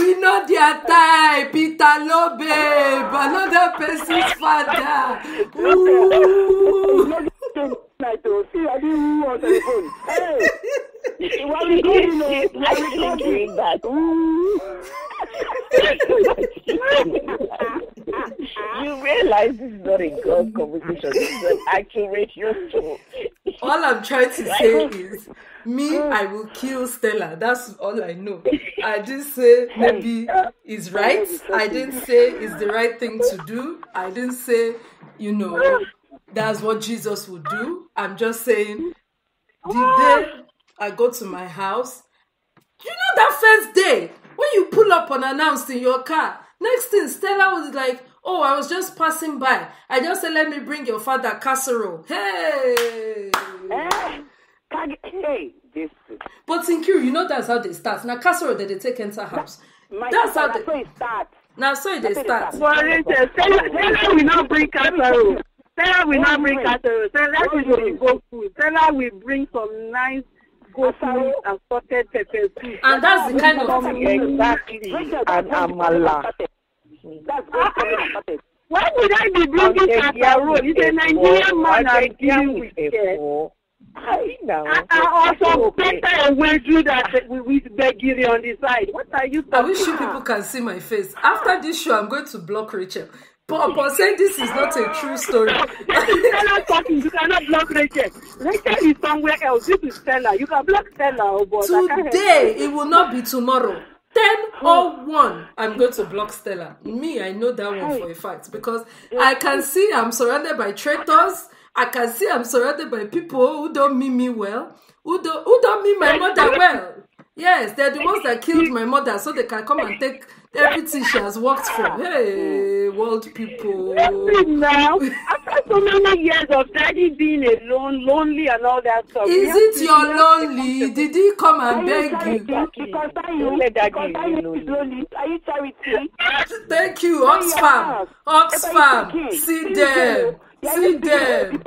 we know their type. Italo babe, another person's father. on telephone. Hey, what we doing? What we doing that? You realize this is not a girl conversation. This is an actual radio show. All I'm trying to say is, I will kill Stella. That's all I know. I didn't say maybe it's right. I didn't say it's the right thing to do. I didn't say, that's what Jesus would do. I'm just saying, the day I go to my house, that first day when you pull up unannounced in your car, next thing Stella was like, oh, I was just passing by. I just said, let me bring your father casserole. Hey! Hey, this. But in Q, that's how they start. Now casserole that they take enter house. That's how they start. Now so they start. Stella will not bring casserole. Stella will not bring casserole. Stella will go food. Stella will bring some nice goat meat and salted pepper soup. And that's the kind of exactly. And amala. That's good. Why would I be bringing casserole? It's a Nigerian man I'm dealing with here. I also better and well do that with Begiri on the side. What are you talking about? I wish you people can see my face. After this show, I'm going to block Rachel. But saying this is not a true story. Stella talking, you cannot block Rachel. Rachel is somewhere else. This is Stella. You can block Stella. But today, it will not be tomorrow. 10:01, I'm going to block Stella. Me, I know that one for a fact because I can see I'm surrounded by traitors. I can see I'm surrounded by people who don't mean me well, who don't mean my mother well. Yes, they're the ones that killed my mother so they can come and take everything she has worked for. Hey, world people. Now, after so many years of daddy being alone, lonely and all that stuff. Is it your lonely? Did he come and beg you? Because lonely. Are you charity? Thank you, Oxfam. Oxfam. See them. See them.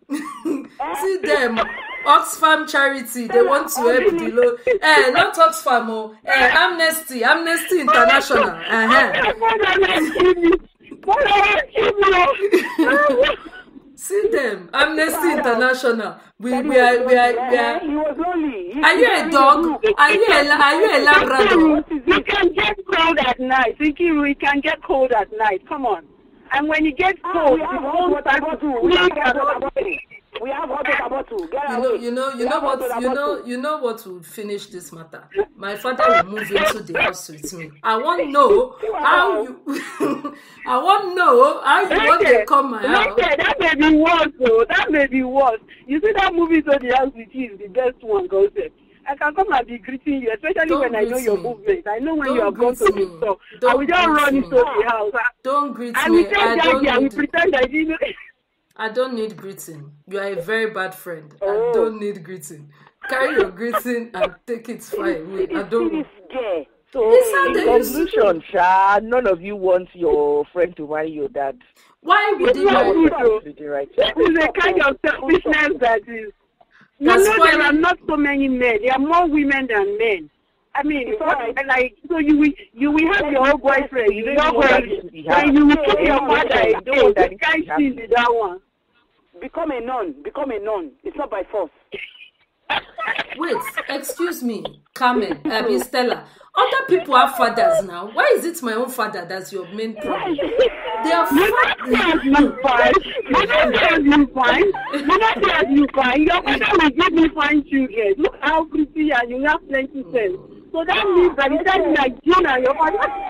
See them. Oxfam charity, they want to help the low. Not Oxfam, Amnesty International. See them, Amnesty International. We are. He was lonely. Are you a dog? Are you a Labrador? You can get cold at night. Thinking we can get cold at night. Come on. And when it gets cold, we have hot water bottle. We have hot water bottle. You know what will finish this matter? My father will move into the house with me. I want to know how you want to come my house. That may be worse, though. That may be worse. You see that movie to the house with you is the best one, God said. I can come and be greeting you, especially when I know your movement. I know when you are going to me. So I will just run into the house. Don't greet me. I will pretend I didn't know. I don't need greeting. You are a very bad friend. I don't need greeting. Carry your greeting and take it far away. I don't. So, in conclusion, none of you wants your friend to marry your dad. Why would he marry you? That is a kind of selfishness that is. There are not so many men. There are more women than men. I mean, so you will have your own boyfriend. You will take your father. You can't see that one. Become a nun. It's not by force. Wait, excuse me, Carmen, Stella. Other people have fathers now. Why is it my own father that's your main problem? They are fathers. You fine. You fine. Your father will give me fine children. Look how pretty and you have plenty sense. So that means that you can like you and your father.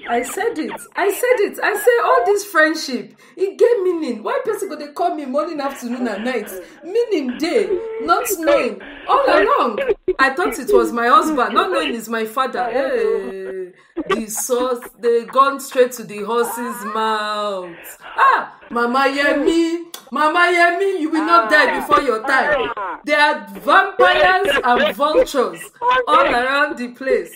I said it. I say all this friendship, it gave meaning. Why person go they call me morning, afternoon, and night? Meaning day, not knowing. All along, I thought it was my husband, not knowing it's my father. Hey, the source, they gone straight to the horse's mouth. Mama Yemi, you will not die before your time. There are vampires and vultures all around the place.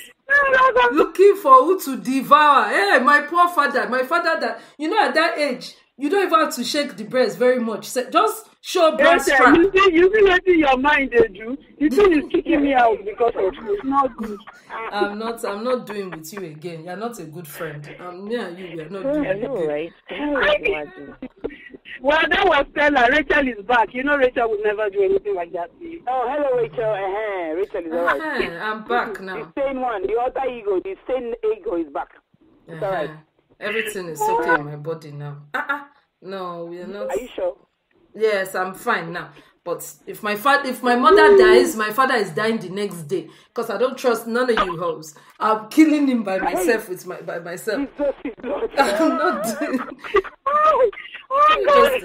Looking for who to devour. Hey, my poor father. My father that, at that age, you don't even have to shake the breast very much. Just show breast strap. You see what your mind they do? You think it's kicking me out because of you. It's not good. I'm not doing with you again. You're not a good friend. Me and you, we are not doing I know, right? Well, that was Stella. Rachel is back. You know Rachel would never do anything like that to you. Oh, hello, Rachel. Rachel is alright. I'm back now. The same one, the other ego, the same ego is back. It's alright. Everything is okay in my body now. No, we're not. Are you sure? Yes, I'm fine now. But if my mother dies, my father is dying the next day because I don't trust none of you hoes. I'm killing him by myself by myself. Jesus, I'm not doing. Oh God!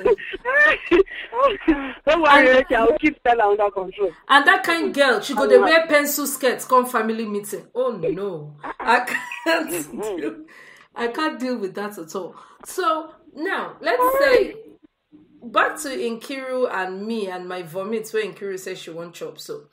Don't worry, Rachel. I'll keep Stella under control. And that kind girl, she go they wear pencil skirts, come family meeting. Oh no, I can't deal with that at all. So now let's say. Back to Nkiru and me and my vomit where Nkiru says she won't chop. So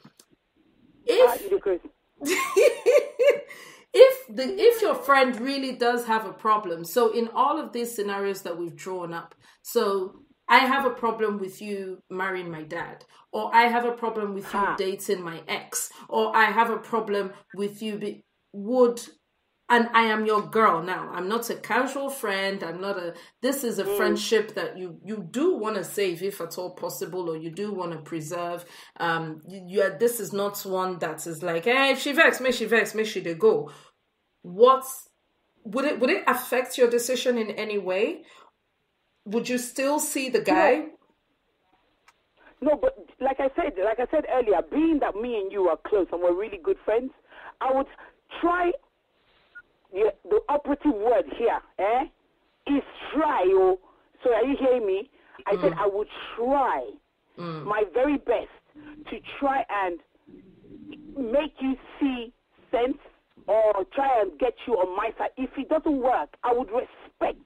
if your friend really does have a problem, so in all of these scenarios that we've drawn up, so I have a problem with you marrying my dad, or I have a problem with you dating my ex, or I have a problem with you and I am your girl now. I'm not a casual friend. This is a friendship that you do want to save if at all possible, or you do want to preserve. This is not one that is like, hey, if she vex me, she they go. Would it affect your decision in any way? Would you still see the guy? No, but like I said earlier, being that me and you are close and we're really good friends, I would try. The operative word here, is try. So are you hearing me? I said I would try my very best to try and make you see sense, or try and get you on my side. If it doesn't work, I would respect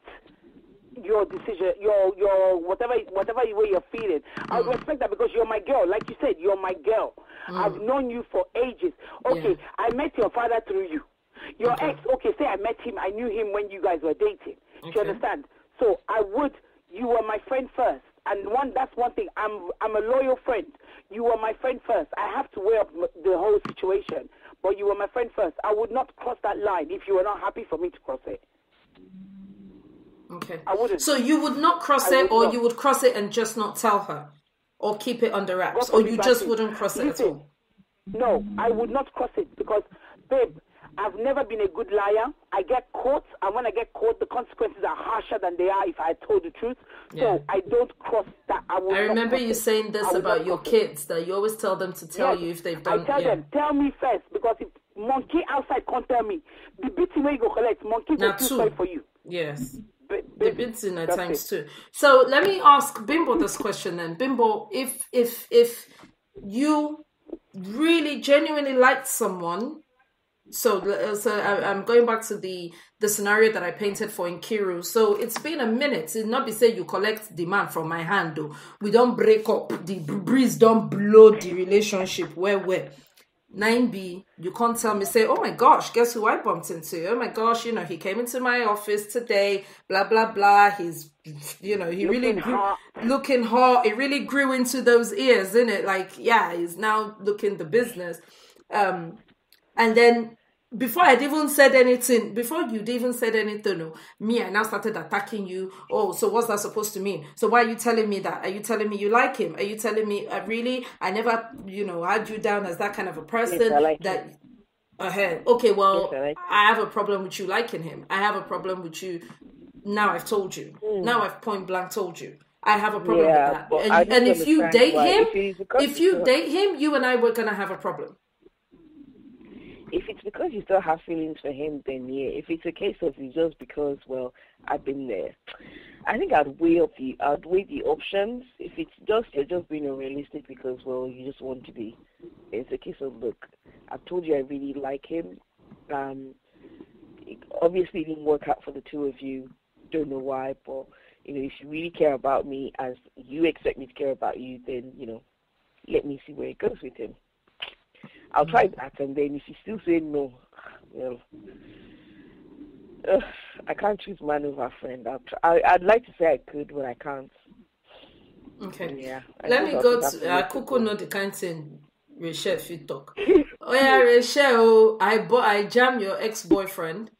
your decision, your whatever way you're feeling. I would respect that because you're my girl. Like you said, you're my girl. I've known you for ages. Okay, I met your father through you. Your ex, say I met him, I knew him when you guys were dating. Do you understand? So you were my friend first. And that's one thing, I'm a loyal friend. You were my friend first. I have to weigh up the whole situation. But you were my friend first. I would not cross that line if you were not happy for me to cross it. Okay. I wouldn't. So you would not cross it, or you would cross it and just not tell her? Or keep it under wraps? Or you just wouldn't cross it at all? No, I would not cross it because, babe, I've never been a good liar. I get caught, and when I get caught, the consequences are harsher than they are if I told the truth. So I don't cross that. I remember you saying this about your kids, that you always tell them to tell you if they've done. I tell them, tell me first, because if monkey outside can't tell me, the beating where you go collect, monkey will feel sorry for you. Yes. The beating at times too. So let me ask Bimbo this question then. Bimbo, if you really genuinely liked someone. So I'm going back to the scenario that I painted for Nkiru. So it's been a minute. It not be say you collect the man from my hand though. We don't break up. The breeze don't blow the relationship where 9B, you can't tell me, say, oh my gosh, guess who I bumped into? Oh my gosh, he came into my office today, blah, blah, blah. He's, he really looking hot. It really grew into those ears, isn't it? Like, he's now looking the business. And then before you'd even said anything, me, I now started attacking you. Oh, so what's that supposed to mean? So why are you telling me that? Are you telling me you like him? Are you telling me, really? I never, had you down as that kind of a person. Yes, I like that. Him. Okay, well, Yes, I have a problem with you liking him. I have a problem with you. Now I've told you. Now I've point blank told you. I have a problem with that. And if you date him, you and I were going to have a problem. If it's because you still have feelings for him, then yeah. If it's a case of it's just because, well, I've been there, I think I'd weigh the options. If it's just you're just being unrealistic because, well, you just want to be. It's a case of, look, I've told you I really like him. It obviously didn't work out for the two of you. Don't know why, but if you really care about me as you expect me to care about you, then let me see where it goes with him. I'll try that, and then if you still say no, well, I can't choose man over friend. I'd like to say I could, but I can't. Okay. Yeah. Let me go to Kuku know the kind of thing Rachel fit talk. Oh yeah, Rachel, I jam your ex-boyfriend.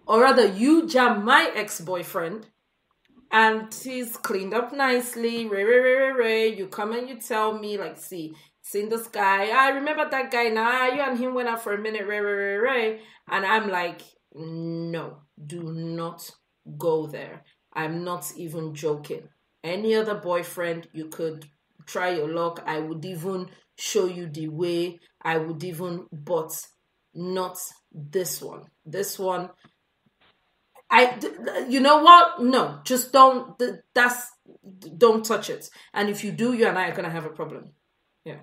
Or rather, you jam my ex-boyfriend. and he's cleaned up nicely. You come and you tell me, like, seen this guy. I remember that guy now. You and him went out for a minute. And I'm like, no, do not go there. I'm not even joking. Any other boyfriend, you could try your luck. I would even show you the way. But not this one. This one, you know what? No, just don't touch it. And if you do, you and I are going to have a problem. Yeah.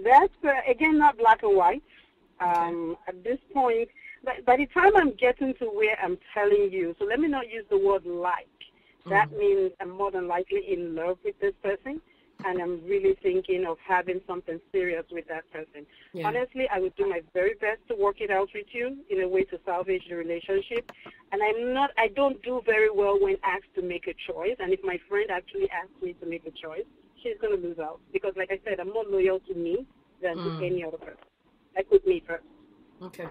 That's, again, not black and white. At this point, by the time I'm getting to where I'm telling you, so let me not use the word like. That means I'm more than likely in love with this person, and I'm really thinking of having something serious with that person. Yeah. Honestly, I would do my very best to work it out with you in a way to salvage the relationship. And I don't do very well when asked to make a choice. And if my friend actually asks me to make a choice, she's going to lose out. Because, like I said, I'm more loyal to me than to any other person. I put me first. Okay.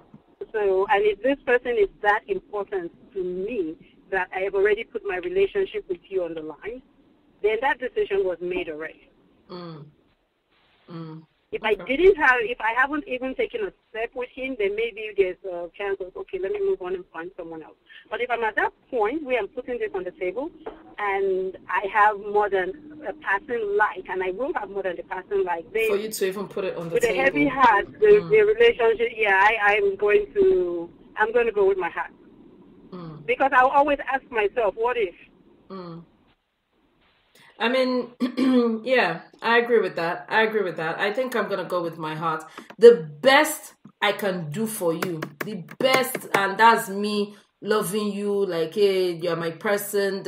So, and if this person is that important to me that I have already put my relationship with you on the line, then that decision was made already. If I haven't even taken a step with him, then maybe there's a chance of, okay, let me move on and find someone else. But if I'm at that point where I'm putting this on the table and I have more than a passing like, and I will have more than a passing like, then for you to even put it on the with table. With a heavy heart, the relationship, I'm going to go with my heart. Because I'll always ask myself, what if? I mean, yeah, I agree with that. I think I'm going to go with my heart. The best I can do for you, and that's me loving you, like, hey, you're my person,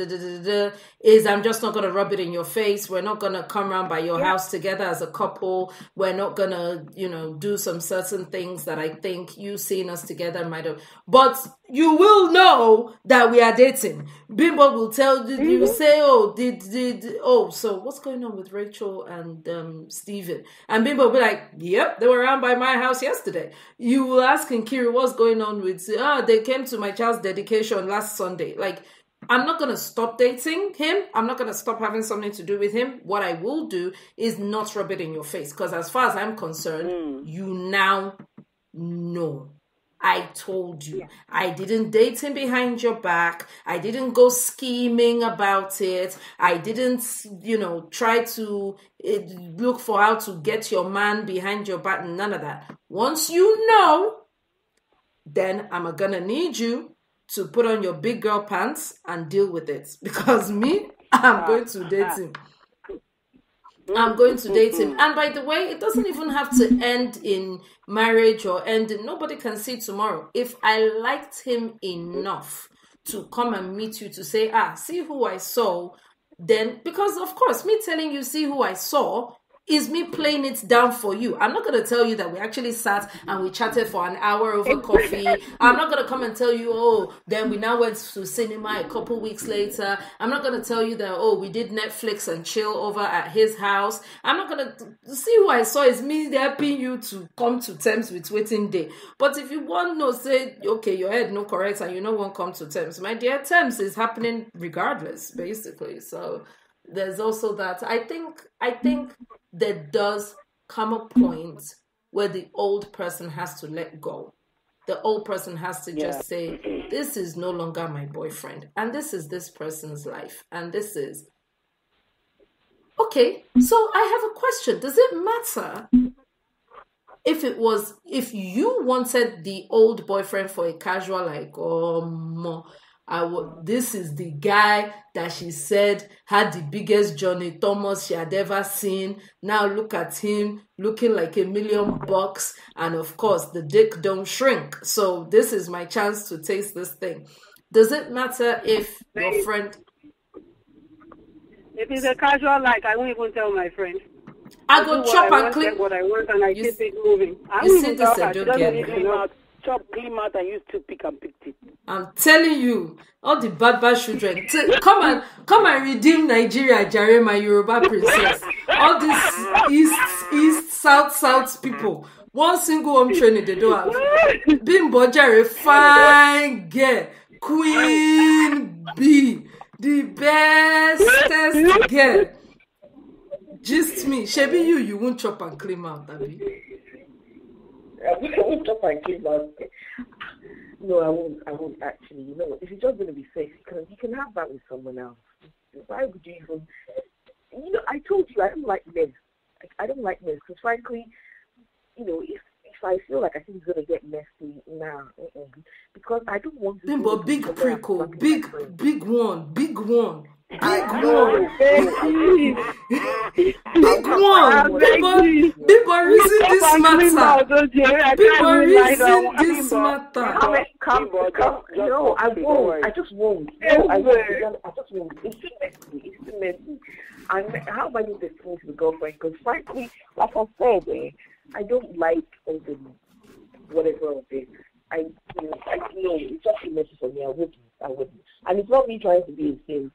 is I'm just not going to rub it in your face. We're not going to come around by your house together as a couple. We're not going to, do some certain things that I think you seeing us together might have. But you will know that we are dating. Bimbo will tell you, you say, so what's going on with Rachel and Steven? And Bimbo will be like, yep, they were around by my house yesterday. You will ask Nkiri, what's going on with, they came to my child's dedication last Sunday. Like, I'm not going to stop dating him. I'm not going to stop having something to do with him. What I will do is not rub it in your face. Because as far as I'm concerned, you now know. I told you. I didn't date him behind your back. I didn't go scheming about it. I didn't, try to look for how to get your man behind your back. None of that. Once you know, then I'm going to need you to put on your big girl pants and deal with it. Because I'm going to date him. And by the way, it doesn't even have to end in marriage or end in, nobody can see tomorrow. If I liked him enough to come and meet you to say, see who I saw, then, because of course, me telling you, see who I saw, is me playing it down for you. I'm not going to tell you that we actually sat and we chatted for an hour over coffee. I'm not going to come and tell you, then we now went to cinema a couple weeks later. I'm not going to tell you that, we did Netflix and chill over at his house. I'm not going to see who I saw is me helping you to come to terms with waiting day. But if you want to say, okay, your head no correct and you no one come to terms, my dear, terms is happening regardless, basically. So there's also that. I think there does come a point where the old person has to let go. The old person has to just say, this is no longer my boyfriend, and this is this person's life, and this is... Okay, so I have a question. Does it matter if you wanted the old boyfriend for a casual, like, this is the guy that she said had the biggest Johnny Thomas she had ever seen. Now look at him looking like $1 million, and of course the dick don't shrink. So this is my chance to taste this thing. Does it matter if your friend? If it's a casual, like, I won't even tell my friend. I go chop and clean what I want, and I keep it moving. I you won't see even tell this, her. She doesn't need to know. Chop, clean out, and use toothpick and pick it. I'm telling you, all the bad children, come and redeem Nigeria, Jare, my Yoruba princess. All these east, south people. One single home training they don't have. Bimbo Jare, fine girl. girl, Queen B, the bestest girl. Just me. Shebi you won't chop and clean out, Abby. I won't chop and clean out. No, I won't actually. You know, if you're just going to be safe, you can have that with someone else. Why would you even? You know, I told you I don't like men. I don't like men because frankly, you know, if I feel like I think it's gonna get messy, because I don't want to. But big prickle, big one. Big one, big one. Big reason this matter. People reason this matter. Come. No, I won't. I just won't. I just won't. It's too messy. How am I going to explain to the girlfriend? Because frankly, like I said, I don't like all the whatever of it. It's just too messy for me. I wouldn't. And it's not me trying to be a saint.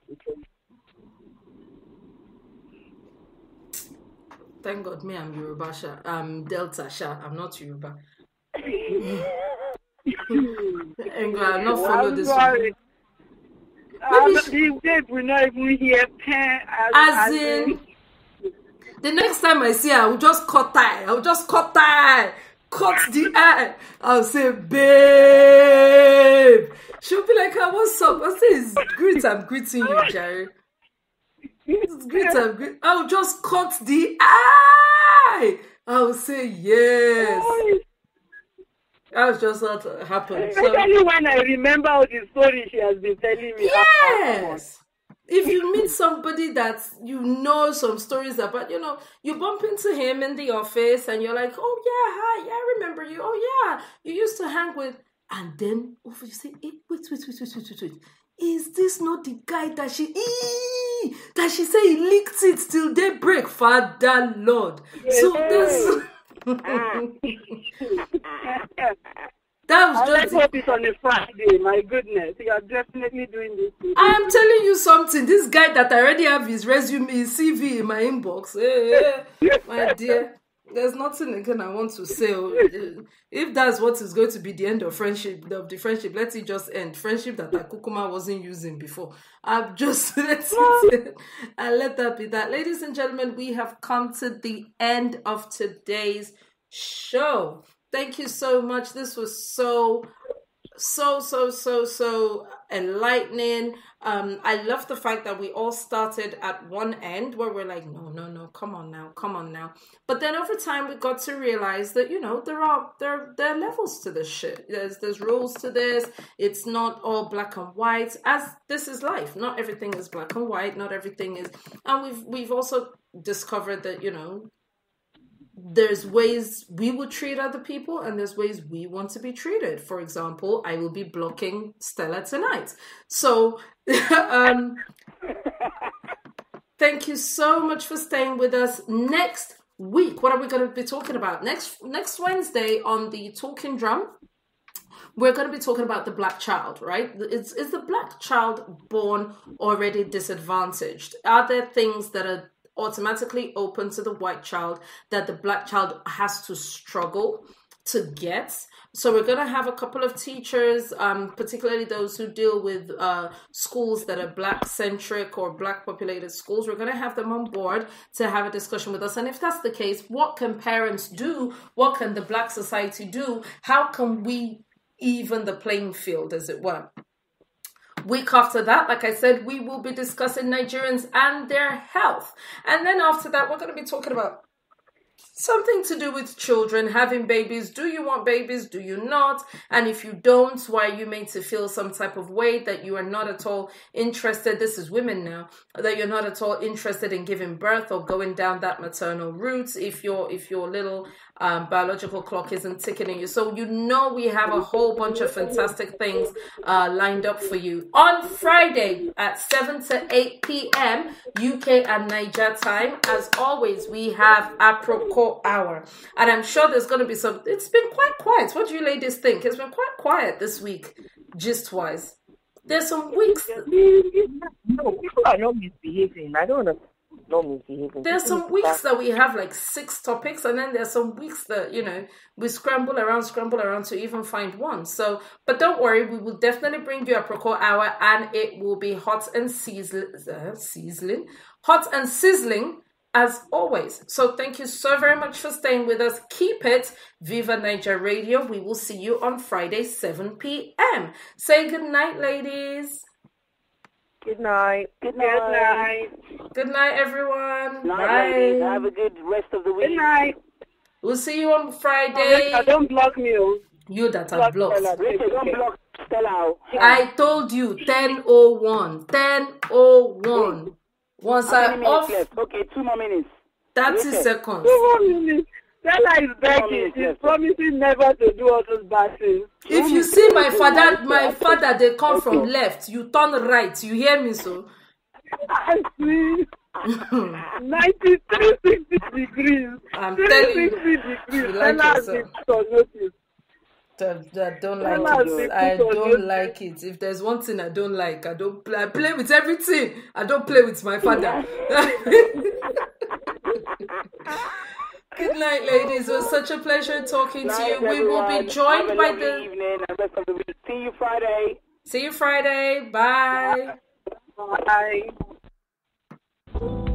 Thank God, me, I'm Yoruba, Delta, I'm not Yoruba. And I'll not follow this one. Babe will not even hear pen as in the next time I see her, I will just cut tie. Cut the eye. I'll say, babe. She'll be like, what's up? I'll say, it's great. I'm greeting you, Jerry. It's great. I'll just cut the eye. I'll say, yes. That's just what happened. Especially when I remember all the stories she has been telling me. Yes. If you meet somebody that you know some stories about, you bump into him in the office and you're like, oh yeah, hi, yeah, I remember you. Oh yeah, you used to hang with, and then you say, hey, wait. Is this not the guy that she said he licked it till daybreak, Father Lord? Yes. So this. That was just. I hope it's on a Friday. My goodness, you are definitely doing this. I am telling you something. This guy that I already have his resume, his CV in my inbox. Hey, my dear, there's nothing again I want to say. If that's what is going to be the end of the friendship, let it just end. Friendship that Akukuma wasn't using before. I've just let that be that. Ladies and gentlemen, we have come to the end of today's show. Thank you so much. This was so enlightening. I love the fact that we all started at one end where we're like, no, come on now. But then over time we got to realize that, there are levels to this shit. There's rules to this. It's not all black and white, as this is life. Not everything is black and white. Not everything is, and we've also discovered that, there's ways we would treat other people and there's ways we want to be treated. For example, I will be blocking Stella tonight. So, thank you so much for staying with us. Next week, what are we going to be talking about? Next Wednesday on the Talking Drum, we're going to be talking about the black child, right? Is the black child born already disadvantaged? Are there things that are automatically open to the white child that the black child has to struggle to get? So we're going to have a couple of teachers, particularly those who deal with schools that are black-centric or black-populated schools. We're going to have them on board to have a discussion with us. And if that's the case, what can parents do? What can the black society do? How can we even the playing field, as it were? Week after that, like I said, we will be discussing Nigerians and their health. And then after that, we're going to be talking about something to do with children, having babies. Do you want babies? Do you not? And if you don't, why are you made to feel some type of way that you are not at all interested? This is women now, that you're not at all interested in giving birth or going down that maternal route if your little biological clock isn't ticking in you. So we have a whole bunch of fantastic things lined up for you on Friday at 7 to 8 p.m. UK and Niger time. As always, we have Apricot Hour, and I'm sure there's going to be some. It's been quite quiet. What do you ladies think? It's been quite quiet this week, gist-wise. There's some weeks. No, people are not misbehaving. I don't know. not misbehaving. There's some weeks that we have like 6 topics, and then there's some weeks that, we scramble around to even find one. So, but don't worry, we will definitely bring you a Proco hour, and it will be hot and sizzling as always. So thank you so very much for staying with us. Keep it. Viva Niger Radio. We will see you on Friday, 7 p.m. Say good night, ladies. Good night. Good night. Good night, everyone. Night, Bye. ladies. Have a good rest of the week. Good night. We'll see you on Friday. Don't block me. You that are blocked. Richard, don't block Stella. I told you 10:01. 10:01. Once I off, left? Okay, 2 more minutes. 30 Richard. seconds. 2 more minutes. Stella is begging. She's promising never to do all those bad things. If you see my father, they come from left. You turn right. You hear me, so? I see. 9360 degrees. I'm telling you. 360 You degrees. like Stella has yourself. been on notice. I don't like it. I don't like it. If there's one thing I don't like, I don't play. I play with everything. I don't play with my father. Good night, ladies. It was such a pleasure talking to you. We will be joined by the evening and rest of the week. See you Friday. See you Friday. Bye. Bye.